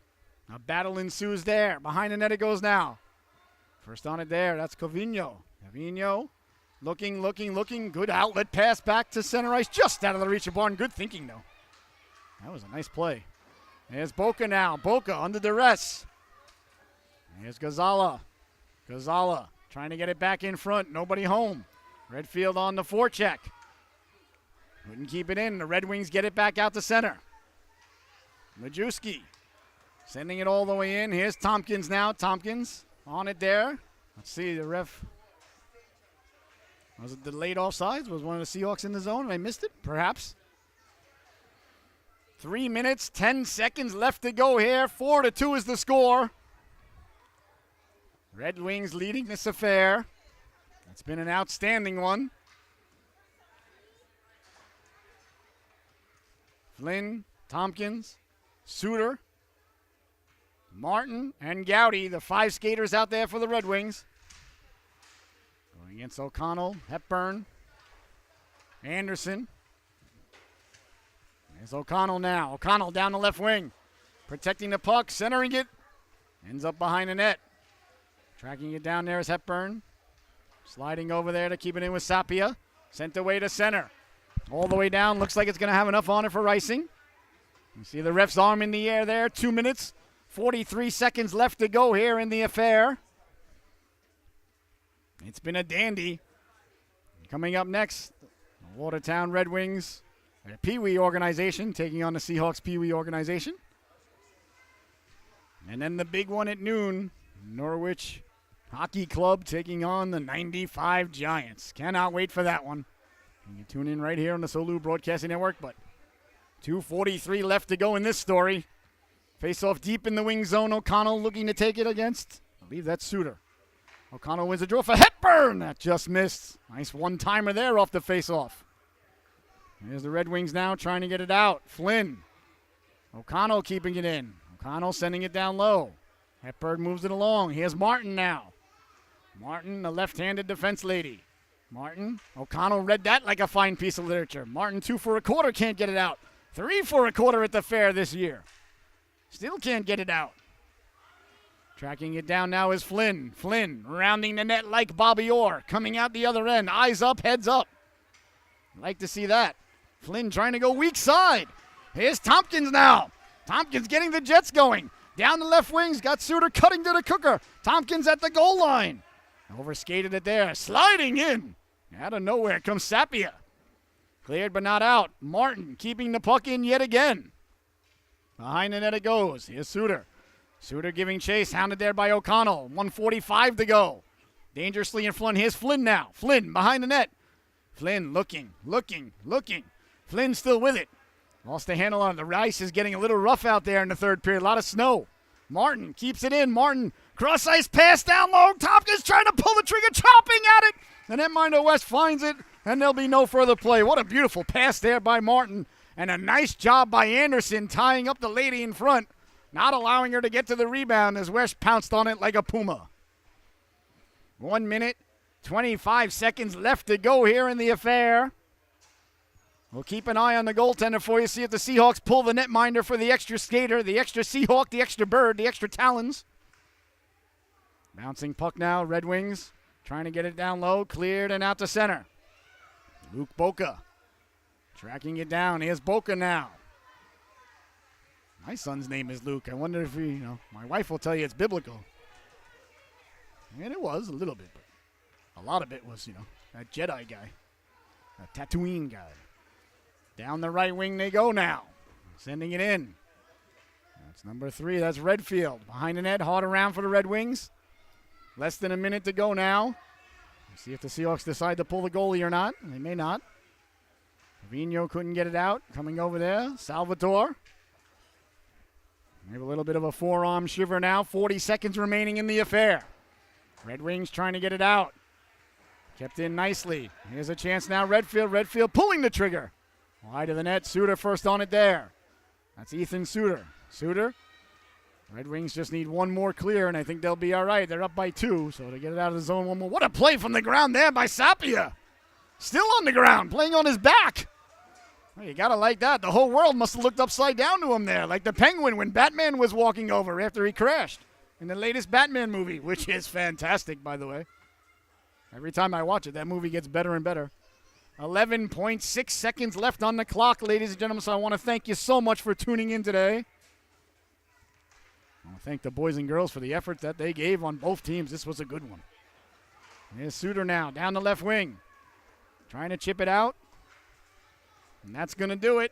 A battle ensues there. Behind the net it goes now. First on it there. That's Covino. Covino looking. Good outlet pass back to center ice. Just out of the reach of Barton. Good thinking, though. That was a nice play. There's Boca now. Boca under duress. Here's Gonzala. Gonzala trying to get it back in front. Nobody home. Redfield on the forecheck. Couldn't keep it in. The Red Wings get it back out to center. Majewski sending it all the way in. Here's Tompkins now. Tompkins on it there. Let's see, the ref. Was it delayed offsides? Was one of the Seahawks in the zone and I missed it? Perhaps. 3 minutes, 10 seconds left to go here. 4-2 is the score. Red Wings leading this affair. It's been an outstanding one. Flynn, Tompkins, Suter, Martin, and Gowdy, the 5 skaters out there for the Red Wings. Going against O'Connell, Hepburn, Anderson. There's O'Connell now. O'Connell down the left wing. Protecting the puck, centering it. Ends up behind the net. Tracking it down there is Hepburn. Sliding over there to keep it in with Sapia. Sent away to center. All the way down. Looks like it's going to have enough on it for icing. You see the ref's arm in the air there. 2 minutes, 43 seconds left to go here in the affair. It's been a dandy. Coming up next, the Watertown Red Wings, a Pee Wee organization, taking on the Seahawks Pee Wee organization. And then the big one at noon, Norwich Hockey Club taking on the 95 Giants. Cannot wait for that one. You can tune in right here on the Solu Broadcasting Network, but 2:43 left to go in this story. Face off deep in the wing zone. O'Connell looking to take it against, I believe that's Suter. O'Connell wins the draw for Hepburn. That just missed. Nice one-timer there off the face-off. Here's the Red Wings now trying to get it out. Flynn. O'Connell keeping it in. O'Connell sending it down low. Hepburn moves it along. Here's Martin now. Martin, the left-handed defense lady. Martin. O'Connell read that like a fine piece of literature. Martin, 2 for a quarter, can't get it out. 3 for a quarter at the fair this year. Still can't get it out. Tracking it down now is Flynn. Flynn rounding the net like Bobby Orr. Coming out the other end. Eyes up, heads up. Like to see that. Flynn trying to go weak side. Here's Tompkins now. Tompkins getting the Jets going. Down the left wings. Got Suter cutting to the cooker. Tompkins at the goal line. Overskated it there. Sliding in. Out of nowhere comes Sapia. Cleared but not out. Martin keeping the puck in yet again. Behind the net it goes. Here's Suter. Suter giving chase. Hounded there by O'Connell. 1:45 to go. Dangerously in front. Here's Flynn now. Flynn behind the net. Flynn looking. Flynn still with it. Lost the handle on it. The ice is getting a little rough out there in the third period. A lot of snow. Martin keeps it in. Martin cross ice pass down low. Tompkins trying to pull the trigger. Chopping at it. And Netminder West finds it. And there'll be no further play. What a beautiful pass there by Martin. And a nice job by Anderson tying up the lady in front. not allowing her to get to the rebound as Wesh pounced on it like a puma. 1 minute, 25 seconds left to go here in the affair. We'll keep an eye on the goaltender for you, see if the Seahawks pull the netminder for the extra skater, the extra Seahawk, the extra bird, the extra talons. Bouncing puck now, Red Wings trying to get it down low, cleared and out to center. Luke Boca tracking it down. Here's Boca now. My son's name is Luke. I wonder if my wife will tell you it's biblical. And it was a little bit, but a lot of it was, that Jedi guy, that Tatooine guy. Down the right wing they go now, sending it in. That's number 3. That's Redfield. Behind the net, hard around for the Red Wings. Less than a minute to go now. Let's see if the Seahawks decide to pull the goalie or not. They may not. Vino couldn't get it out. Coming over there, Salvatore. Maybe a little bit of a forearm shiver now. 40 seconds remaining in the affair. Red Wings trying to get it out. Kept in nicely. Here's a chance now. Redfield pulling the trigger. Wide of the net. Suter first on it there. That's Ethan Suter. Red Wings just need one more clear, and I think they'll be all right. They're up by 2, so to get it out of the zone one more. What a play from the ground there by Sapia. Still on the ground, playing on his back. Well, you got to like that. The whole world must have looked upside down to him there, like the Penguin when Batman was walking over after he crashed in the latest Batman movie, which is fantastic, by the way. Every time I watch it, that movie gets better and better. 11.6 seconds left on the clock, ladies and gentlemen, so I want to thank you so much for tuning in today. I want to thank the boys and girls for the effort that they gave on both teams. This was a good one. Here's Suter now, down the left wing. Trying to chip it out. And that's going to do it.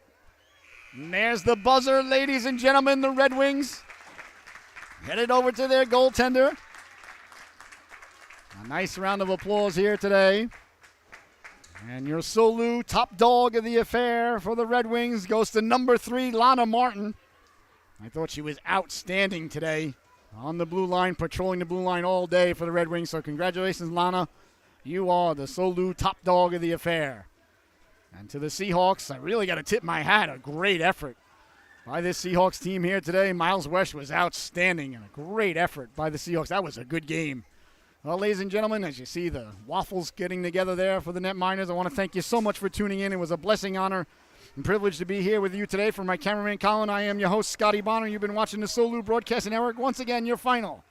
And there's the buzzer, ladies and gentlemen, the Red Wings. Headed over to their goaltender. A nice round of applause here today. And your Solu top dog of the affair for the Red Wings goes to number 3, Lana Martin. I thought she was outstanding today on the blue line, patrolling the blue line all day for the Red Wings. So congratulations, Lana. You are the Solu top dog of the affair. And to the Seahawks, I really got to tip my hat. A great effort by this Seahawks team here today. Miles Wesh was outstanding and a great effort by the Seahawks. That was a good game. Well, ladies and gentlemen, as you see the waffles getting together there for the netminders, I want to thank you so much for tuning in. It was a blessing, honor, and privilege to be here with you today. For my cameraman, Colin, I am your host, Scotty Bonner. You've been watching the Solu Broadcasting Network. Once again, your final.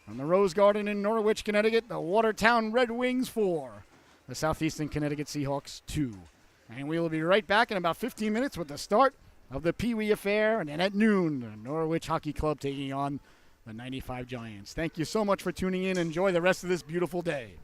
From the Rose Garden in Norwich, Connecticut, the Watertown Red Wings 4, the Southeastern Connecticut Seahawks 2. And we will be right back in about 15 minutes with the start of the Pee Wee Affair. And then at noon, the Norwich Hockey Club taking on the 95 Giants. Thank you so much for tuning in. Enjoy the rest of this beautiful day.